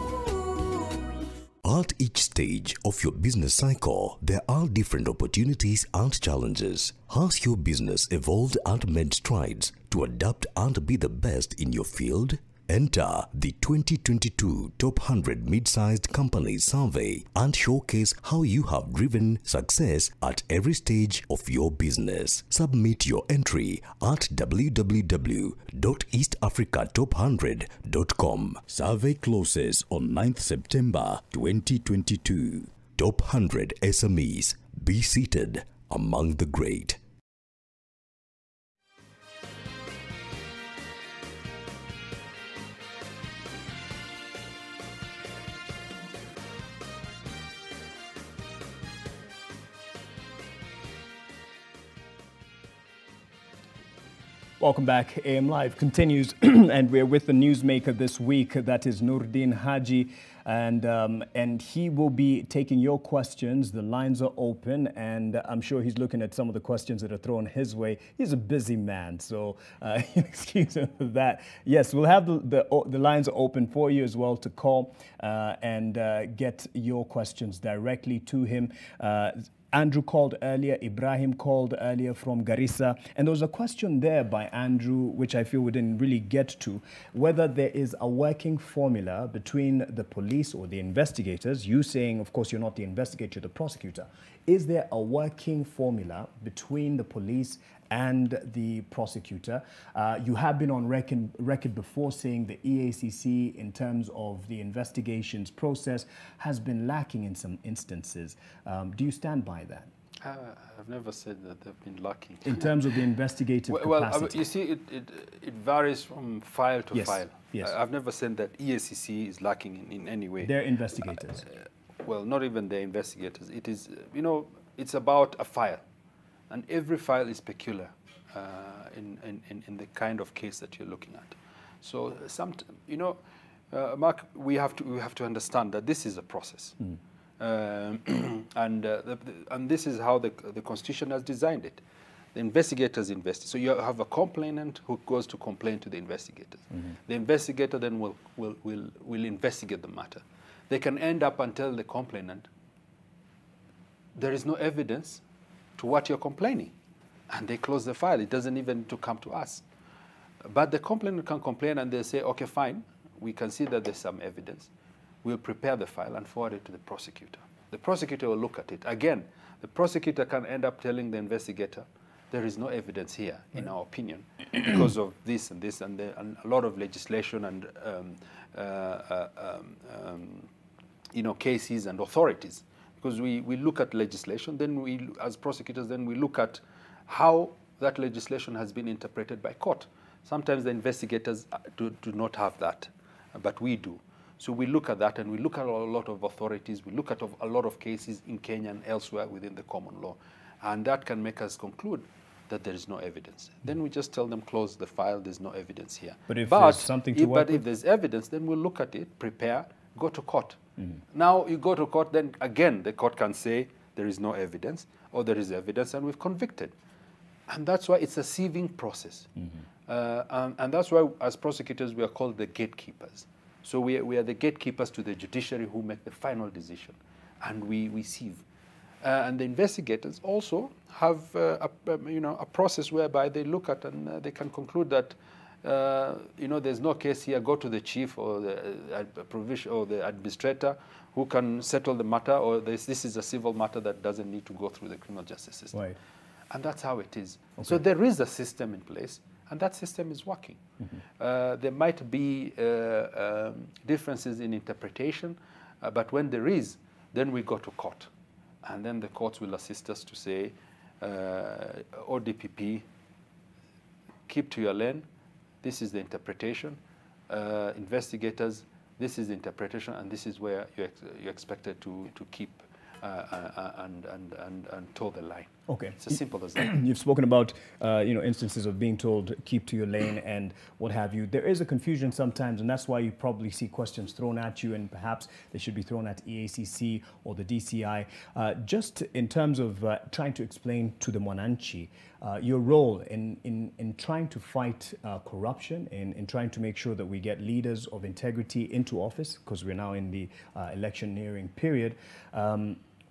At each stage of your business cycle, there are different opportunities and challenges. Has your business evolved and made strides to adapt and be the best in your field? Enter the 2022 Top 100 Mid-Sized Companies Survey and showcase how you have driven success at every stage of your business. Submit your entry at www.eastafricatop100.com. Survey closes on 9th September 2022. Top 100 SMEs. Be seated among the great. Welcome back. AM Live continues, and we're with the newsmaker this week. That is Nurdin Haji, and he will be taking your questions. The lines are open, and I'm sure he's looking at some of the questions that are thrown his way. He's a busy man, so excuse him for that. Yes, we'll have the lines open for you as well to call and get your questions directly to him. Andrew called earlier, Ibrahim called earlier from Garissa, and there was a question there by Andrew, which I feel we didn't really get to, whether there is a working formula between the police or the investigators. You saying, of course, you're not the investigator, you're the prosecutor. Is there a working formula between the police and the prosecutor? You have been on record before saying the EACC, in terms of the investigations process, has been lacking in some instances. Do you stand by that? I've never said that they've been lacking. In terms of the investigative capacity? Well, you see, it varies from file to file. Yes. I've never said that EACC is lacking in any way. They're investigators. Well, not even the investigators. It is, you know, it's about a file. And every file is peculiar in the kind of case that you're looking at. So, you know, Mark, we have to understand that this is a process. And this is how the Constitution has designed it. The investigators investigate. So you have a complainant who goes to complain to the investigators. The investigator then will investigate the matter. They can end up and tell the complainant, there is no evidence to what you're complaining. And they close the file. It doesn't even need to come to us. But the complainant can complain and they say, okay, fine, we can see that there's some evidence. We'll prepare the file and forward it to the prosecutor. The prosecutor will look at it. Again, the prosecutor can end up telling the investigator, there is no evidence here, in our opinion, because of this and this, and a lot of legislation and you know, cases and authorities. Because we look at legislation, then we, as prosecutors, then we look at how that legislation has been interpreted by court. Sometimes the investigators do not have that, but we do. So we look at that, and we look at a lot of authorities. We look at a lot of cases in Kenya and elsewhere within the common law. And that can make us conclude that there is no evidence. Then we just tell them, close the file, there's no evidence here. But if there's something to work with? If there's evidence, then we'll look at it, prepare, go to court. Now you go to court, then again, the court can say there is no evidence, or there is evidence, and we've convicted. And that's why it's a sieving process. And that's why, as prosecutors, we are called the gatekeepers. So we are the gatekeepers to the judiciary who make the final decision, and we sieve. And the investigators also have you know, a process whereby they look at and they can conclude that you know, there's no case here. Go to the chief or the administrator who can settle the matter, or this is a civil matter that doesn't need to go through the criminal justice system. Right. And that's how it is. Okay. So there is a system in place, and that system is working. There might be differences in interpretation, but when there is, then we go to court. And then the courts will assist us to say, DPP, keep to your lane. This is the interpretation. Investigators, this is the interpretation, and this is where you're expected to keep and toe the line. Okay. It's as simple as that. You've spoken about you know, instances of being told keep to your lane and what have you. There is a confusion sometimes, and that's why you probably see questions thrown at you, and perhaps they should be thrown at EACC or the DCI. Just in terms of trying to explain to the Mwananchi your role in trying to fight corruption, in trying to make sure that we get leaders of integrity into office, because we're now in the electioneering period.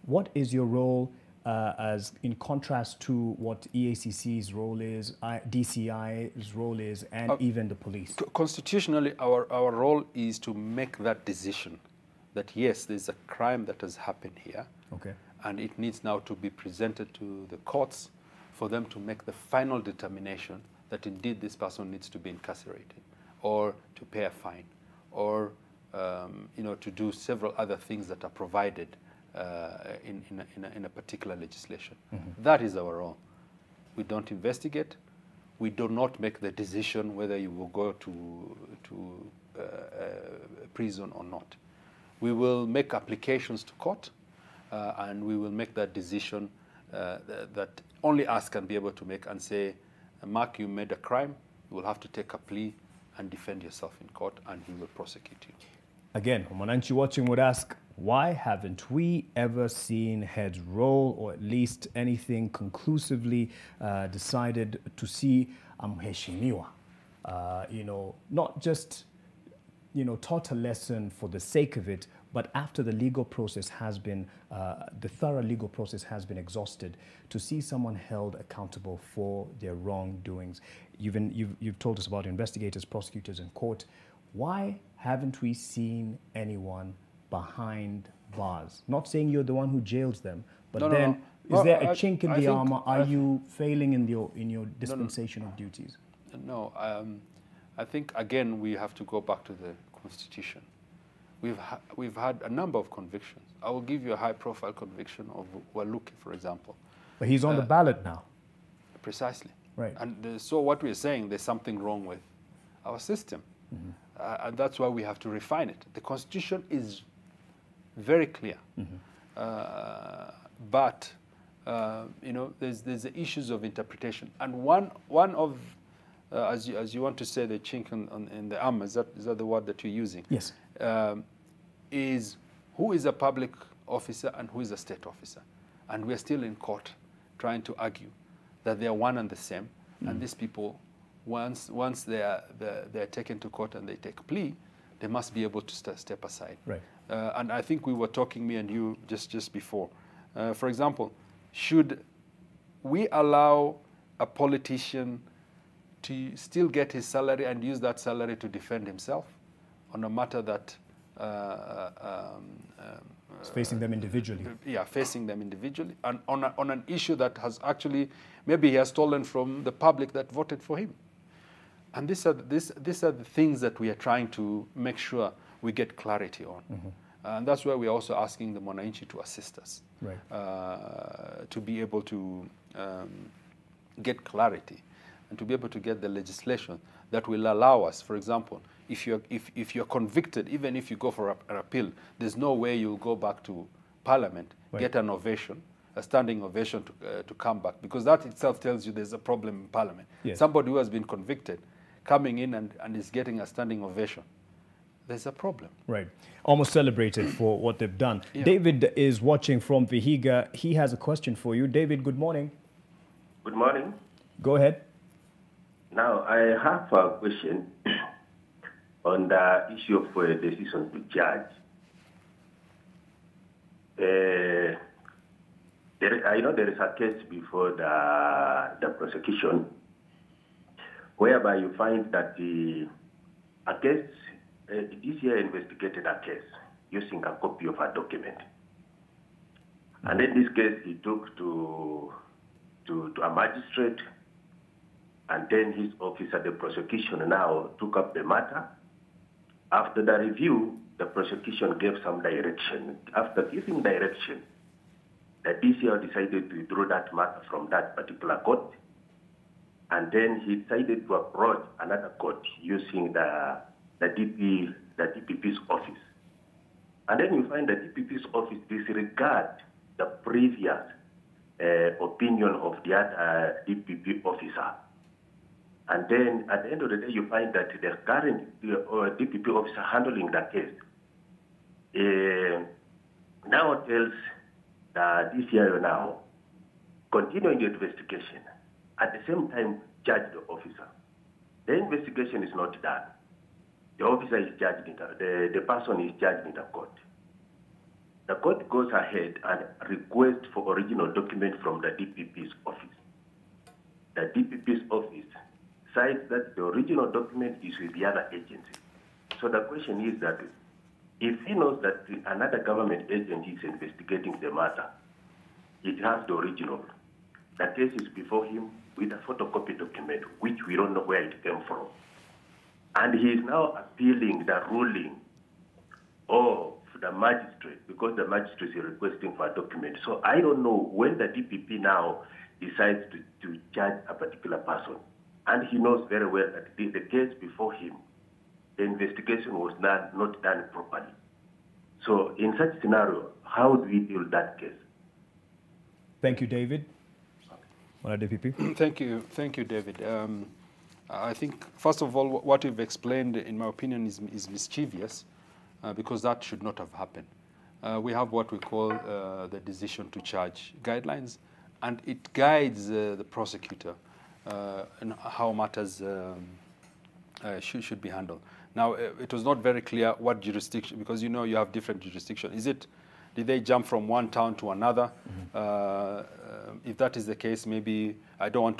What is your role as in contrast to what EACC's role is, DCI's role is, and even the police? Constitutionally, our role is to make that decision that, yes, there's a crime that has happened here, and it needs now to be presented to the courts for them to make the final determination that indeed this person needs to be incarcerated, or to pay a fine, or you know, to do several other things that are provided in a particular legislation. That is our role. We don't investigate. We do not make the decision whether you will go to prison or not. We will make applications to court, and we will make that decision that only us can be able to make, and say, Mark, you made a crime. You will have to take a plea and defend yourself in court, and he will prosecute you. Again, Mwananchi watching would ask, why haven't we ever seen heads roll, or at least anything conclusively decided to see mheshimiwa, you know, not just, you know, taught a lesson for the sake of it, but after the legal process has been, the thorough legal process has been exhausted, to see someone held accountable for their wrongdoings. You've told us about investigators, prosecutors, and court. Why haven't we seen anyone behind bars? Not saying you're the one who jails them, but is there a chink in the armor? Are you failing in your dispensation of duties? No, I think again we have to go back to the Constitution. We've had a number of convictions. I will give you a high-profile conviction of Waluke, for example, But he's on the ballot now. Precisely. Right. And so what we're saying, there's something wrong with our system. And that's why we have to refine it. The Constitution is very clear. But, you know, there's the issues of interpretation. And one of, as you want to say, the chink in the armor, is that the word that you're using? Yes. Is who is a public officer and who is a state officer. And we're still in court trying to argue that they are one and the same. And these people, once they're taken to court and they take a plea, they must be able to step aside. Right. And I think we were talking, me and you, just before. For example, should we allow a politician to still get his salary and use that salary to defend himself on a matter that it's facing them individually? Yeah, facing them individually, and on an issue that has actually, maybe he has stolen from the public that voted for him. And these are the things that we are trying to make sure we get clarity on. And that's why we're also asking the Mwananchi to assist us, right. To be able to get clarity and to be able to get the legislation that will allow us, for example, if you're convicted, even if you go for an appeal, there's no way you'll go back to Parliament, right. get an ovation, a standing ovation to come back, because that itself tells you there's a problem in Parliament. Yes. Somebody who has been convicted coming in and is getting a standing ovation, there's a problem. Right. Almost celebrated for what they've done. Yeah. David is watching from Vihiga. He has a question for you. David, good morning. Good morning. Go ahead. Now, I have a question on the issue of a decision to judge. I know there is a case before the prosecution whereby you find that a case, this year investigated a case using a copy of a document. And in this case, he took to a magistrate, and then his officer, the prosecution, now took up the matter. After the review, the prosecution gave some direction. After giving direction, the DCI decided to withdraw that matter from that particular court, and then he decided to approach another court using the DPP's office. And then you find the DPP's office disregard the previous opinion of the other DPP officer. And then at the end of the day, you find that the current DPP officer handling the case now tells the DCIO now, continuing the investigation, at the same time judge the officer. The investigation is not done. The officer is judged in the person is judged in the court. The court goes ahead and requests for original document from the DPP's office. The DPP's office cites that the original document is with the other agency. So the question is that if he knows that another government agency is investigating the matter, it has the original. The case is before him with a photocopy document, which we don't know where it came from. And he is now appealing the ruling of the magistrate, because the magistrate is requesting for a document. So I don't know when the DPP now decides to charge a particular person. And he knows very well that the case before him, the investigation was not done properly. So in such a scenario, how do we deal with that case? Thank you, David. DPP. Thank you, David. I think, first of all, what you've explained, in my opinion, is mischievous, because that should not have happened. We have what we call the decision to charge guidelines, and it guides the prosecutor in how matters should be handled. Now, it was not very clear what jurisdiction, because you know you have different jurisdictions. Did they jump from one town to another? If that is the case, maybe, I don't want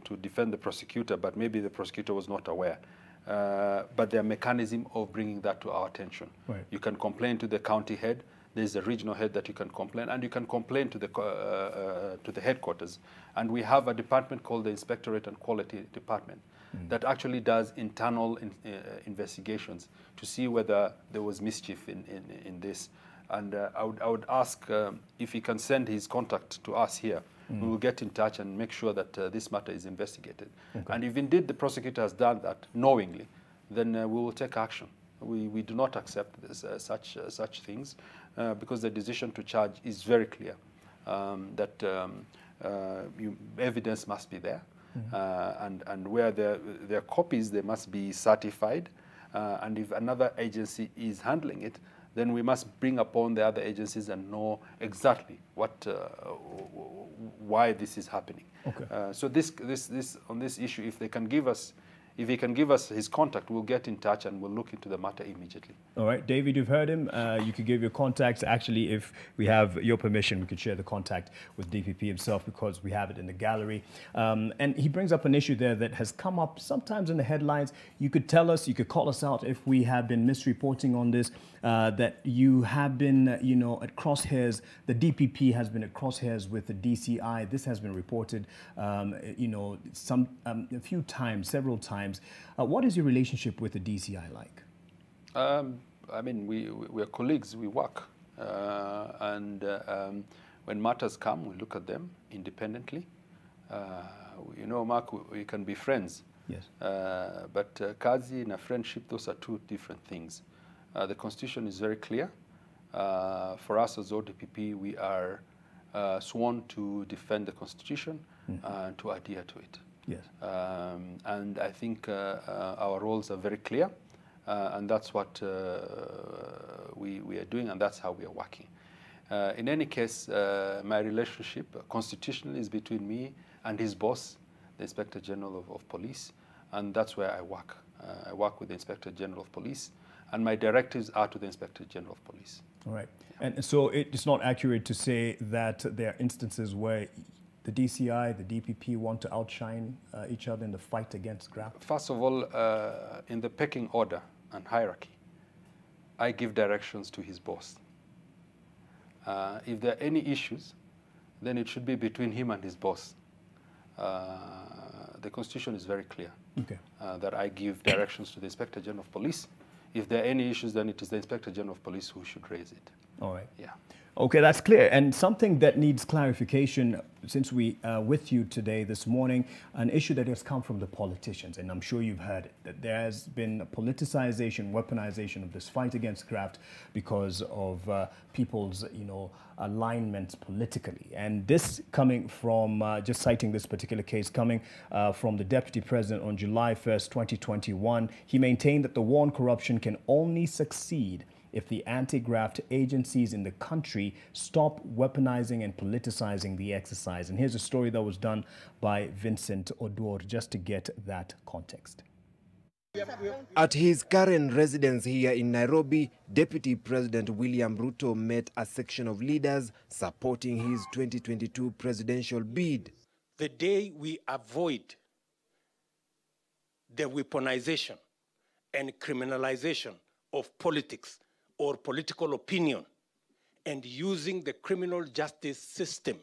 to defend the prosecutor, but maybe the prosecutor was not aware. But there are mechanisms of bringing that to our attention. Right. You can complain to the county head. There's a regional head that you can complain, and you can complain to the headquarters. And we have a department called the Inspectorate and Quality Department that actually does internal investigations to see whether there was mischief in this. And I would ask if he can send his contact to us here. we will get in touch and make sure that this matter is investigated. Okay. And if indeed the prosecutor has done that knowingly, then we will take action. We do not accept this, such things because the decision to charge is very clear, that evidence must be there, and where there are copies, they must be certified, and if another agency is handling it, then we must bring upon the other agencies and know exactly why this is happening. Okay. So on this issue, if they can give us, if he can give us his contact, we'll get in touch and we'll look into the matter immediately. All right, David, you've heard him. You could give your contacts. Actually, if we have your permission, we could share the contact with DPP himself because we have it in the gallery. And he brings up an issue there that has come up sometimes in the headlines. You could tell us, you could call us out if we have been misreporting on this, that you have been, at crosshairs. The DPP has been at crosshairs with the DCI. This has been reported, a few times, several times. What is your relationship with the DCI like? I mean, we're colleagues, we work. And when matters come, we look at them independently. Mark, we can be friends. Yes. But kazi and friendship, those are two different things. The Constitution is very clear. For us as ODPP, we are sworn to defend the Constitution and to adhere to it. Yes. And I think our roles are very clear, and that's what we are doing, and that's how we are working. In any case, my relationship constitutionally is between me and his boss, the Inspector General of Police, and that's where I work. I work with the Inspector General of Police, and my directives are to the Inspector General of Police. All right. Yeah. And so it's not accurate to say that there are instances where the DCI, the DPP want to outshine each other in the fight against graft? First of all, in the pecking order and hierarchy, I give directions to his boss. If there are any issues, then it should be between him and his boss. The Constitution is very clear, that I give directions to the Inspector General of Police. If there are any issues, then it is the Inspector General of Police who should raise it. All right. Yeah. Okay, that's clear. And something that needs clarification, since we are with you today, this morning, an issue that has come from the politicians, and I'm sure you've heard it, that there has been a politicization, weaponization of this fight against graft because of people's, alignments politically. And this coming from, just citing this particular case, coming from the Deputy President on July 1st, 2021, he maintained that the war on corruption can only succeed if the anti-graft agencies in the country stop weaponizing and politicizing the exercise. And here's a story that was done by Vincent Odor, just to get that context. At his current residence here in Nairobi, Deputy President William Ruto met a section of leaders supporting his 2022 presidential bid. The day we avoid the weaponization and criminalization of politics or political opinion and using the criminal justice system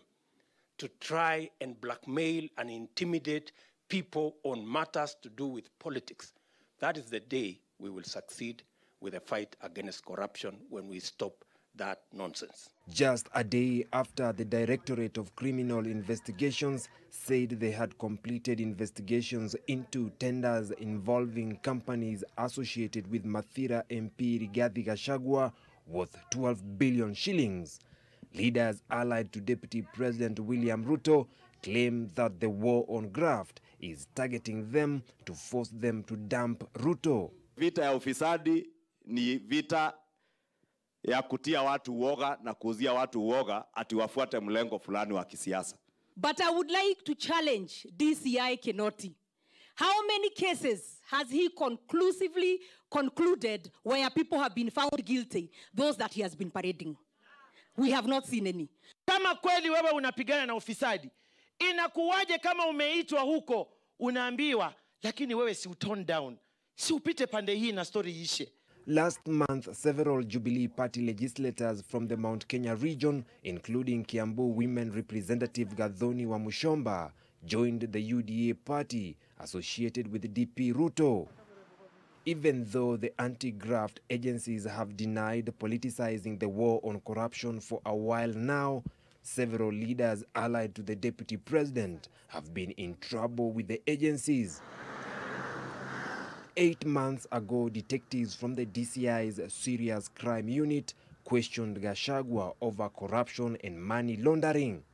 to try and blackmail and intimidate people on matters to do with politics, that is the day we will succeed with the fight against corruption, when we stop that nonsense. Just a day after the Directorate of Criminal Investigations said they had completed investigations into tenders involving companies associated with Mathira MP Rigathi Gachagua worth 12 billion shillings. Leaders allied to Deputy President William Ruto claim that the war on graft is targeting them to force them to dump Ruto. Vita ya ufisadi ni vita ya kutia watu uoga na kuuzia watu uoga ati wafuate mlengo fulani wa kisiasa. But I would like to challenge DCI Kinoti. How many cases has he conclusively concluded where people have been found guilty, those that he has been parading? We have not seen any. Kama kweli wewe unapigana na ufisadi, inakuwaje kama umeitwa huko unaambiwa lakini wewe si utone down, si upite pande hii na story ishe? Last month, several Jubilee Party legislators from the Mount Kenya region, including Kiambu Women Representative Gathoni Wamushomba, joined the UDA party associated with DP Ruto. Even though the anti-graft agencies have denied politicizing the war on corruption for a while now, several leaders allied to the deputy president have been in trouble with the agencies. 8 months ago, detectives from the DCI's Serious Crime Unit questioned Gachagua over corruption and money laundering,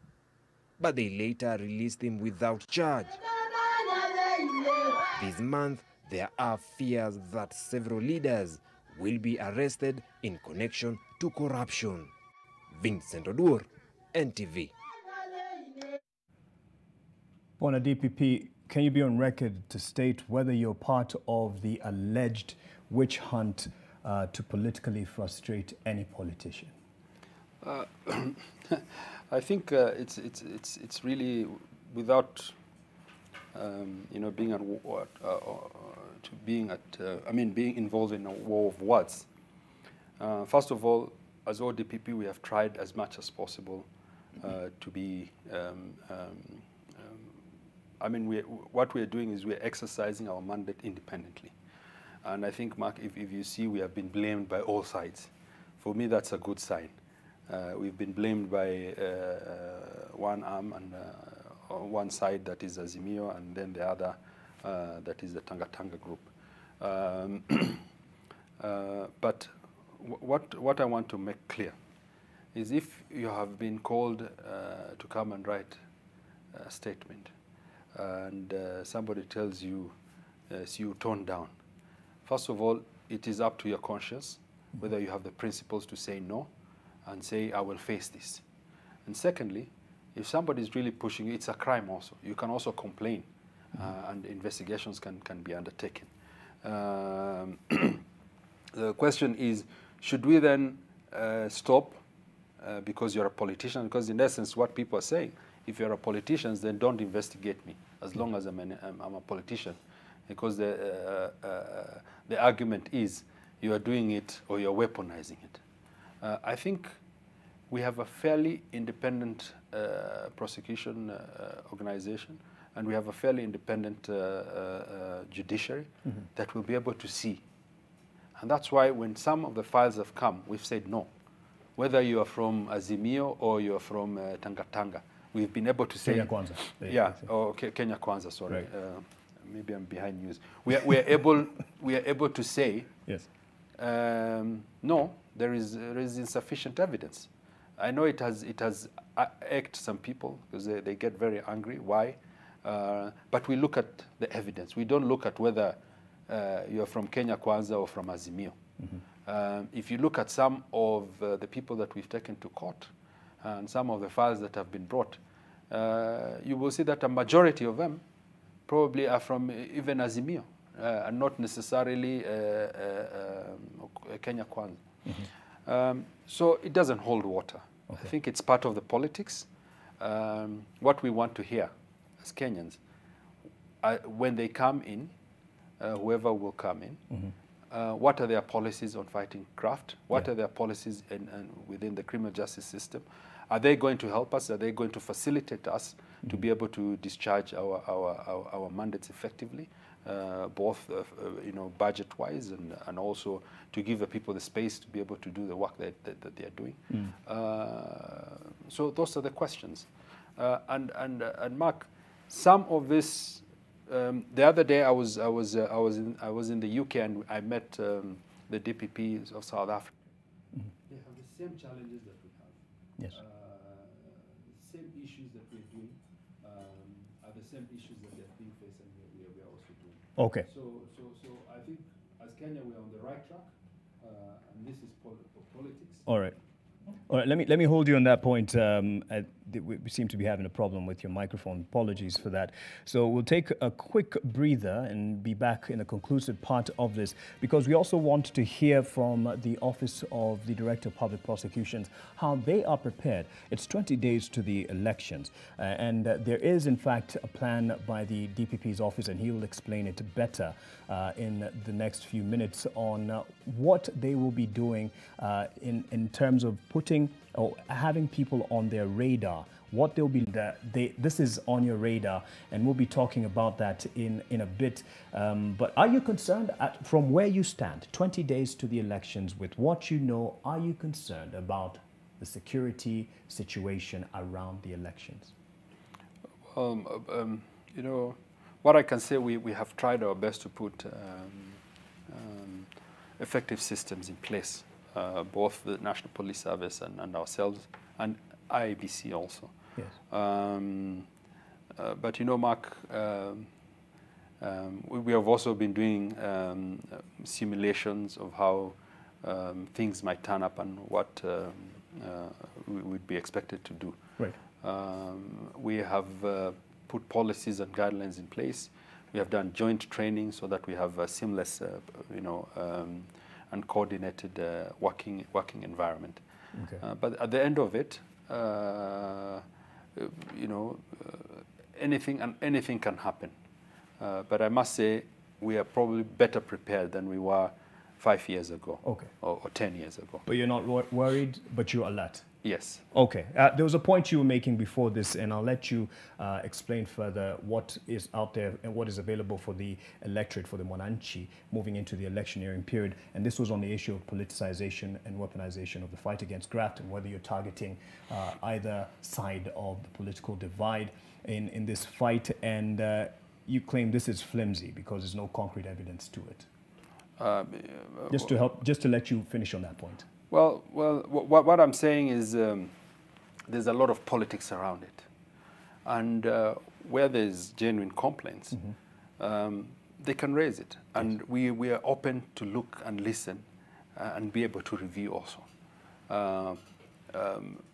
but they later released him without charge. This month, there are fears that several leaders will be arrested in connection to corruption. Vincent Odur, NTV. On a DPP, can you be on record to state whether you're part of the alleged witch hunt to politically frustrate any politician? I think it's really without being at being involved in a war of words. First of all, as ODPP, we have tried as much as possible to be. What we are doing is we are exercising our mandate independently, and I think, Mark, if you see, we have been blamed by all sides. For me, that's a good sign. We've been blamed by one arm and one side, that is Azimio, and then the other that is the Tanga group. But what I want to make clear is, if you have been called to come and write a statement, and somebody tells you, see you tone down, first of all, it is up to your conscience whether you have the principles to say no and say, I will face this. And secondly, if somebody is really pushing you, it's a crime also. You can also complain, and investigations can be undertaken. The question is, should we then stop because you're a politician? Because in essence, what people are saying, if you're a politician, then don't investigate me, as long as I'm a politician. Because the argument is you are doing it or you're weaponizing it. I think we have a fairly independent prosecution organization, and we have a fairly independent judiciary that will be able to see. And that's why when some of the files have come, we've said no. Whether you are from Azimio or you're from Tanga, we've been able to say... Kenya Kwanza. Yeah, or Kenya Kwanza, sorry. Right. Maybe I'm behind news. We are able to say, yes, no, there is insufficient evidence. I know it has irked some people because they get very angry. Why? But we look at the evidence. We don't look at whether you're from Kenya Kwanza or from Azimio. If you look at some of the people that we've taken to court and some of the files that have been brought, you will see that a majority of them probably are from even Azimio and not necessarily Kenya Kwanza. So it doesn't hold water. Okay. I think it's part of the politics. What we want to hear as Kenyans, when they come in, whoever will come in, what are their policies on fighting graft? What are their policies within the criminal justice system? Are they going to help us? Are they going to facilitate us to be able to discharge our mandates effectively, both budget-wise and also to give the people the space to be able to do the work that they are doing? So those are the questions. And Mark, some of this. The other day I was in the UK and I met the DPPs of South Africa. They have the same challenges that we have. Yes. The same issues that we're doing are the same issues that they're being faced, and we are also doing. Okay. So I think as Kenya we are on the right track, and this is politics. All right. All right, let me hold you on that point. We seem to be having a problem with your microphone. Apologies for that. So we'll take a quick breather and be back in the conclusive part of this, because we also want to hear from the Office of the Director of Public Prosecutions how they are prepared. It's 20 days to the elections, and there is, in fact, a plan by the DPP's office, and he will explain it better in the next few minutes on what they will be doing in terms of putting or having people on their radar. What they'll be, this is on your radar, and we'll be talking about that in a bit. But are you concerned from where you stand, 20 days to the elections, with what you know, are you concerned about the security situation around the elections? You know, what I can say, we have tried our best to put effective systems in place, both the National Police Service and ourselves, and IABC also. Yes. But you know, Mark, we have also been doing simulations of how things might turn up and what we would be expected to do. Right. We have put policies and guidelines in place. We have done joint training so that we have a seamless, and coordinated working environment. Okay. But at the end of it, anything can happen. But I must say, we are probably better prepared than we were 5 years ago, okay, or 10 years ago. But you're not worried, but you're alert. Yes. Okay. There was a point you were making before this, and I'll let you explain further what is out there and what is available for the electorate, for the Mwananchi, moving into the electioneering period. And this was on the issue of politicization and weaponization of the fight against graft, and whether you're targeting either side of the political divide in this fight. And you claim this is flimsy because there's no concrete evidence to it. Just to let you finish on that point. Well, what I'm saying is there's a lot of politics around it. And where there's genuine complaints, they can raise it. And we are open to look and listen and be able to review also.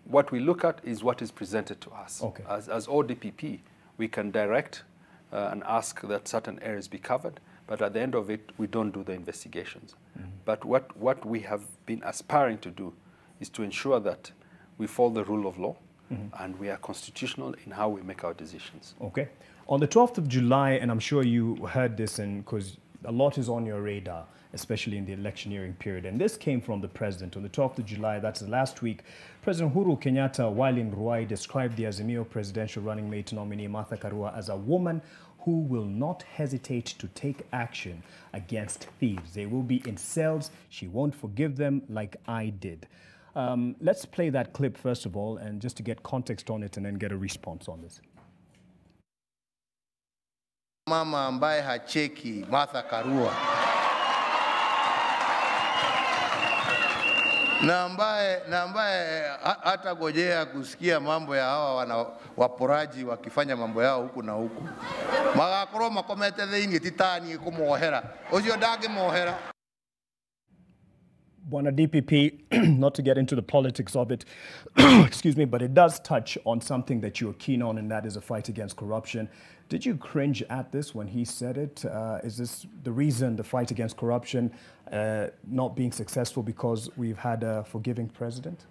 What we look at is what is presented to us. Okay. As ODPP, we can direct and ask that certain areas be covered. But at the end of it, we don't do the investigations. But what we have been aspiring to do is to ensure that we follow the rule of law and we are constitutional in how we make our decisions. Okay. On the 12th of July, and I'm sure you heard this because a lot is on your radar, especially in the electioneering period. And this came from the president. On the 12th of July, that's last week, President Uhuru Kenyatta, while in Ruai, described the Azimio presidential running mate nominee Martha Karua as a woman who will not hesitate to take action against thieves. They will be in cells. She won't forgive them like I did. Let's play that clip first of all, and just to get context on it and then get a response on this. Mama ambaye hacheki Martha Karua na ambaye hata gojea kusikia mambo ya hawa waporaji wakifanya mambo yao huku na huku. Magakoro makomete theingi titani kumuohera. Ucio ndage muohera. Bwana DPP, not to get into the politics of it, excuse me, but it does touch on something that you're keen on, and that is a fight against corruption. Did you cringe at this when he said it? Is this the reason, the fight against corruption not being successful because we've had a forgiving president?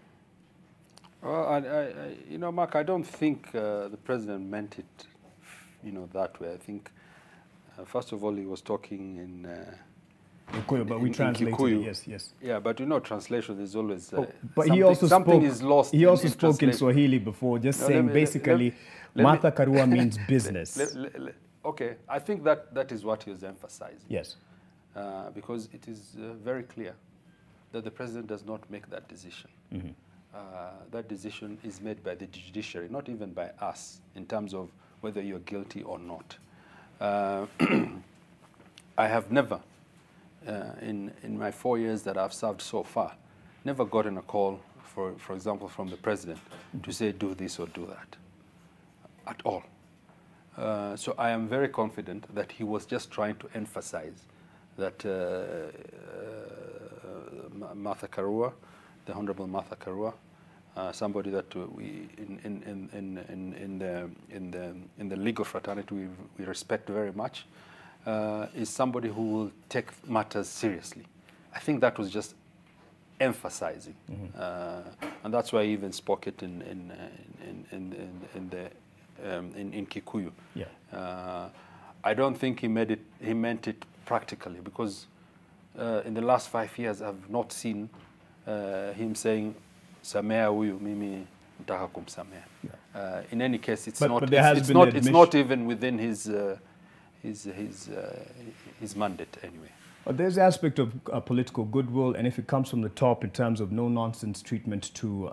Well, you know, Mark, I don't think the president meant it, that way. I think, first of all, he was talking in Kikuyu, but we translated it, yes. Yeah, but translation is always but he also something spoke, is lost. He also spoke in Swahili before, just saying basically, Martha Karua means business. Okay, I think that is what he was emphasizing. Yes. Because it is very clear that the president does not make that decision. That decision is made by the judiciary, not even by us, in terms of whether you're guilty or not. I have never, in my 4 years that I've served so far, never gotten a call, for example, from the president to say do this or do that, at all. So I am very confident that he was just trying to emphasize that Martha Karua, the Honorable Martha Karua, somebody that we in the legal fraternity we respect very much, is somebody who will take matters seriously. I think that was just emphasizing, and that's why I even spoke it in Kikuyu. Yeah. I don't think he meant it practically, because in the last 5 years I've not seen him saying samea huyu mimi nataka kumsamea. In any case, it's not even within his mandate anyway. There's the aspect of political goodwill, and if it comes from the top in terms of no-nonsense treatment to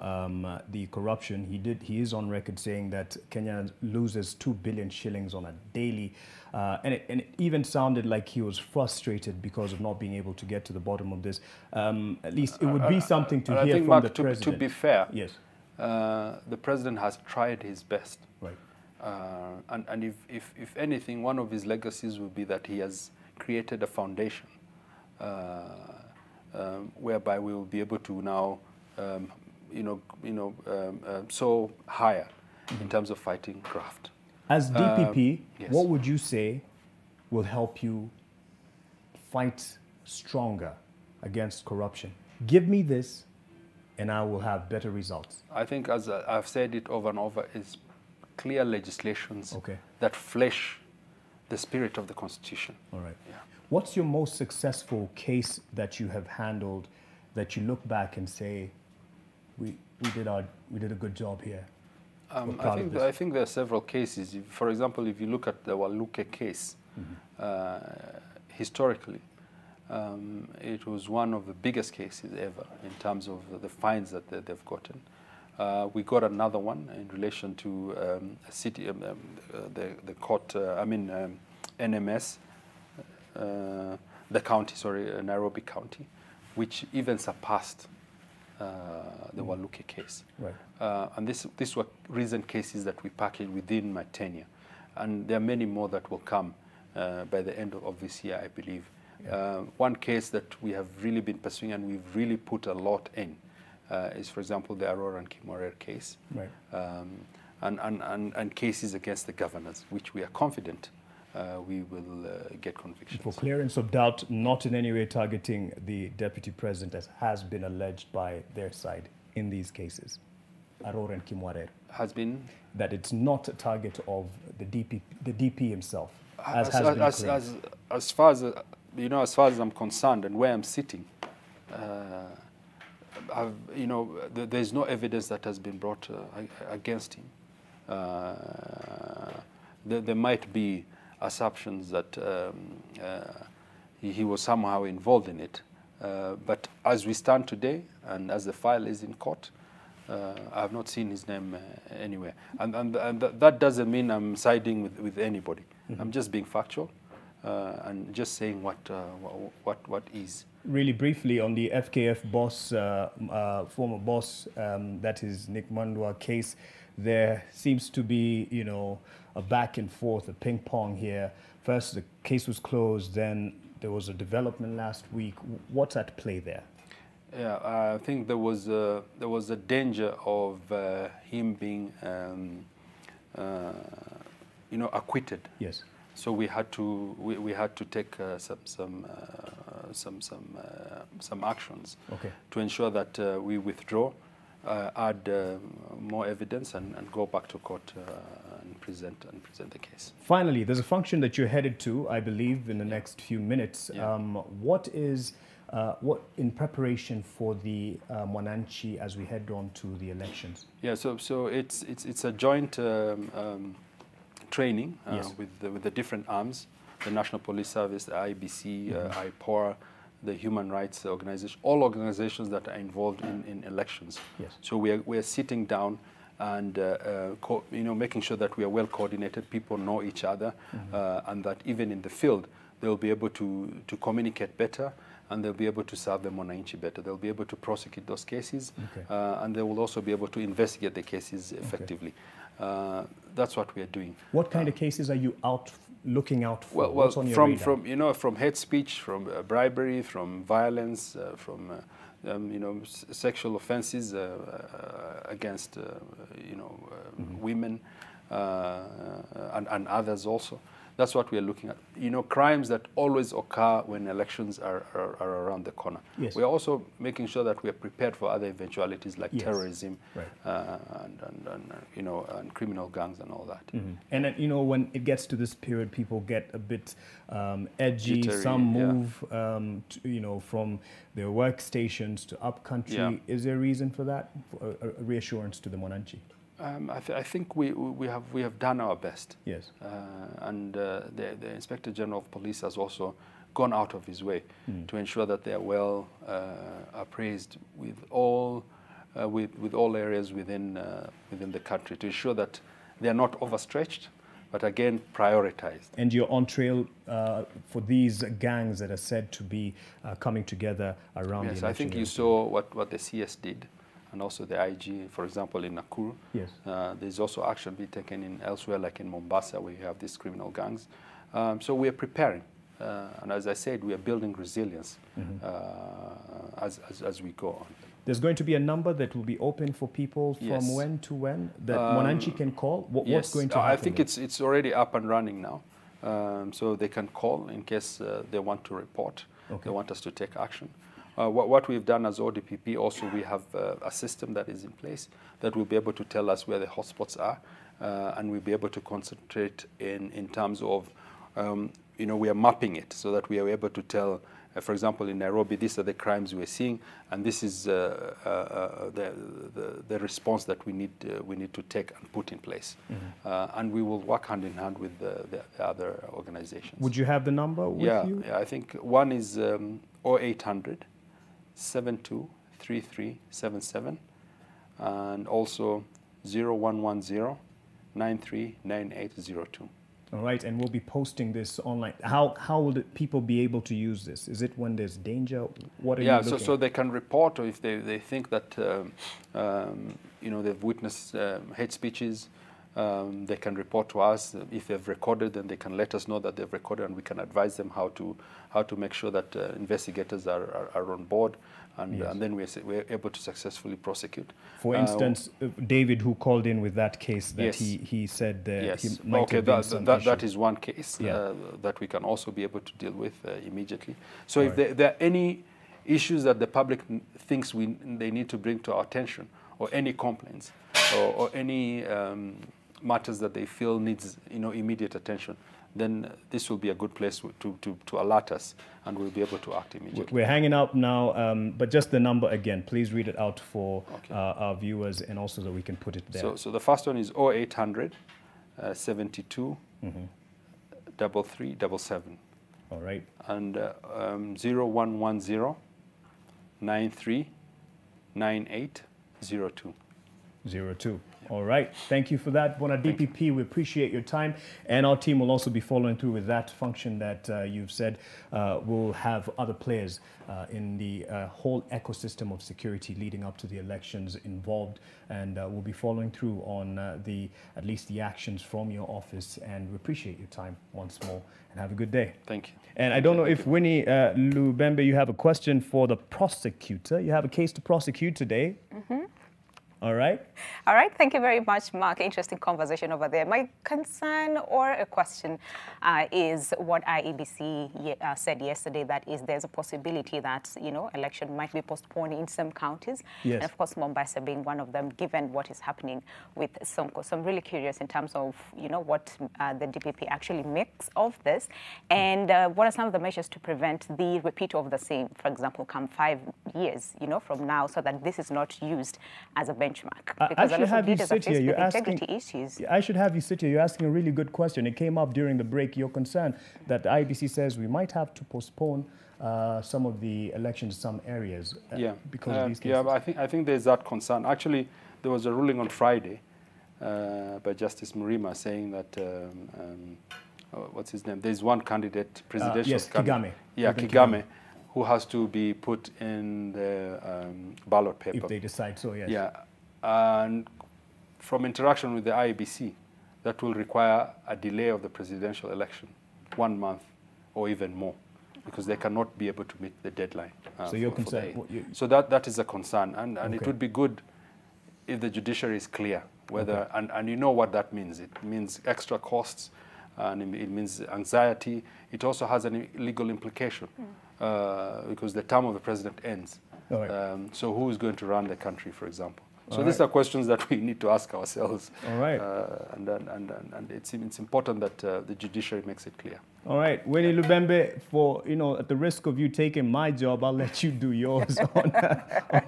the corruption, he is on record saying that Kenya loses 2 billion shillings on a daily, and it even sounded like he was frustrated because of not being able to get to the bottom of this. At least it would be something to hear from Mark, the president. To be fair, yes, the president has tried his best. Right. And if anything, one of his legacies will be that he has created a foundation whereby we will be able to now, soar higher in terms of fighting graft. As DPP, yes. What would you say will help you fight stronger against corruption? Give me this, and I will have better results. I think, as I've said it over and over, is clear legislations okay. that flesh the spirit of the Constitution. All right. Yeah. What's your most successful case that you have handled that you look back and say, we did a good job here? I think there are several cases. For example, if you look at the Waluke case, historically, it was one of the biggest cases ever in terms of the fines that they've gotten. We got another one in relation to a city, the court, NMS, the county, sorry, Nairobi County, which even surpassed the Waluke case. Right. And these were recent cases that we packaged within my tenure. And there are many more that will come by the end of this year, I believe. Yeah. One case that we have really been pursuing and we've really put a lot in is, for example, the Arror-Kimwarer case. Right. And cases against the governors, which we are confident we will get convictions. For clearance of doubt, not in any way targeting the deputy president as has been alleged by their side in these cases. Arror-Kimwarer has been that it's not a target of the DP himself, as far as as far as I'm concerned and where I'm sitting, there's no evidence that has been brought against him. There might be assumptions that he was somehow involved in it, but as we stand today and as the file is in court, I have not seen his name anywhere, and that doesn't mean I'm siding with anybody. I'm just being factual and just saying what is. Really briefly on the FKF boss, former boss, that is Nick Mandwa case, there seems to be, a back and forth, a ping pong here. First, the case was closed, then there was a development last week. What's at play there? Yeah, I think there was a danger of him being, acquitted. Yes. So we had to take some actions to ensure that we withdraw, add more evidence, and go back to court and present the case. Finally, there's a function that you're headed to, I believe, in the next few minutes. Yeah. What in preparation for the Mwananchi as we head on to the elections? Yeah, so it's a joint training yes. with the different arms, the National Police Service, the IBC, IPOR, the human rights organization, all organizations that are involved in elections. Yes. So we are sitting down and making sure that we are well coordinated, people know each other, and that even in the field they'll be able to communicate better, and they'll be able to serve the Mwananchi better. They'll be able to prosecute those cases, and they will also be able to investigate the cases effectively. That's what we are doing. What kind of cases are you looking out for? What's on your radar? From hate speech, from bribery, from violence, from sexual offences against women and others also. That's what we are looking at. Crimes that always occur when elections are around the corner. Yes. We are also making sure that we are prepared for other eventualities like terrorism, right. and criminal gangs and all that. And then, when it gets to this period, people get a bit edgy. Jittery, some move, from their workstations to upcountry. Yeah. Is there a reason for that? A reassurance to the Mwananchi? I think we have done our best. Yes. And the Inspector General of Police has also gone out of his way to ensure that they are well appraised with all areas within the country, to ensure that they are not overstretched, but again prioritized. And you're on trail for these gangs that are said to be coming together around the election. I think you saw what the CS did, and also the IG, for example, in Nakuru. Yes. There's also action being taken in elsewhere, like in Mombasa, where you have these criminal gangs. So we are preparing. And as I said, we are building resilience as we go on. There's going to be a number that will be open for people from when to when that Mwananchi can call? What's going to happen? I think it's already up and running now. So they can call in case they want to report, they want us to take action. What we've done as ODPP also, we have a system that is in place that will be able to tell us where the hotspots are, and we'll be able to concentrate in terms of, we are mapping it so that we are able to tell, for example, in Nairobi, these are the crimes we're seeing, and this is the response that we need to take and put in place. And we will work hand in hand with the other organizations. Would you have the number with you? Yeah, I think one is 0800 723377, and also 0110 939802. All right, and we'll be posting this online. How will people be able to use this? Is it when there's danger? What are you looking so they can report, or if they think that they've witnessed hate speeches, they can report to us. If they've recorded, then they can let us know that they've recorded, and we can advise them how to make sure that investigators are on board, and then we're able to successfully prosecute. For instance, David, who called in with that case, that he said he might have been some issue. That is one case that we can also be able to deal with immediately. So if there are any issues that the public thinks they need to bring to our attention, or any complaints, or any matters that they feel needs immediate attention, then this will be a good place to alert us, and we'll be able to act immediately. We're hanging up now, but just the number again, please read it out for our viewers, and also so we can put it there. So the first one is 0800 72 3377. All right. And 0110 939802. 02. All right. Thank you for that, Bona DPP. We appreciate your time. And our team will also be following through with that function that you've said. We'll have other players in the whole ecosystem of security leading up to the elections involved. And we'll be following through on at least the actions from your office. And we appreciate your time once more. And have a good day. Thank you. And I don't know if Winnie Lubembe, you have a question for the prosecutor. You have a case to prosecute today. All right. All right. Thank you very much, Mark. Interesting conversation over there. My concern or a question is what IEBC said yesterday, that is there's a possibility that, election might be postponed in some counties. Yes. And of course, Mombasa being one of them, given what is happening with Sonko. So I'm really curious in terms of, what the DPP actually makes of this, and what are some of the measures to prevent the repeat of the same, for example, come 5 years, from now, so that this is not used as a benchmark. I should have you sit here. You're asking. Issues. I should have you sit here. You're asking a really good question. It came up during the break. You're concerned that the IBC says we might have to postpone some of the elections in some areas because of these cases. Yeah, but I think there's that concern. Actually, there was a ruling on Friday by Justice Murima saying that what's his name? There's one candidate, presidential candidate. Kigame. Yeah, Kigame, who has to be put in the ballot paper. If they decide so, yes. Yeah. And from interaction with the IEBC, that will require a delay of the presidential election, 1 month or even more, because they cannot be able to meet the deadline. So you're concerned? So that is a concern, and it would be good if the judiciary is clear whether, and you know what that means. It means extra costs, and it means anxiety. It also has an legal implication because the term of the president ends. So who is going to run the country, for example? So these are questions that we need to ask ourselves. All right. And it's important that the judiciary makes it clear. All right, Winnie Lubembe, at the risk of you taking my job, I'll let you do yours on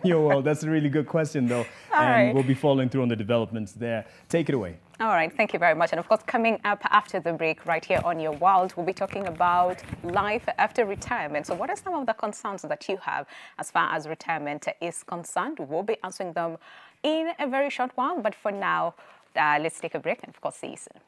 your world. That's a really good question, though. And we'll be following through on the developments there. Take it away. All right, thank you very much. And of course, coming up after the break right here on Your World, we'll be talking about life after retirement. So what are some of the concerns that you have as far as retirement is concerned? We'll be answering them in a very short while. But for now, let's take a break and of course, see you soon.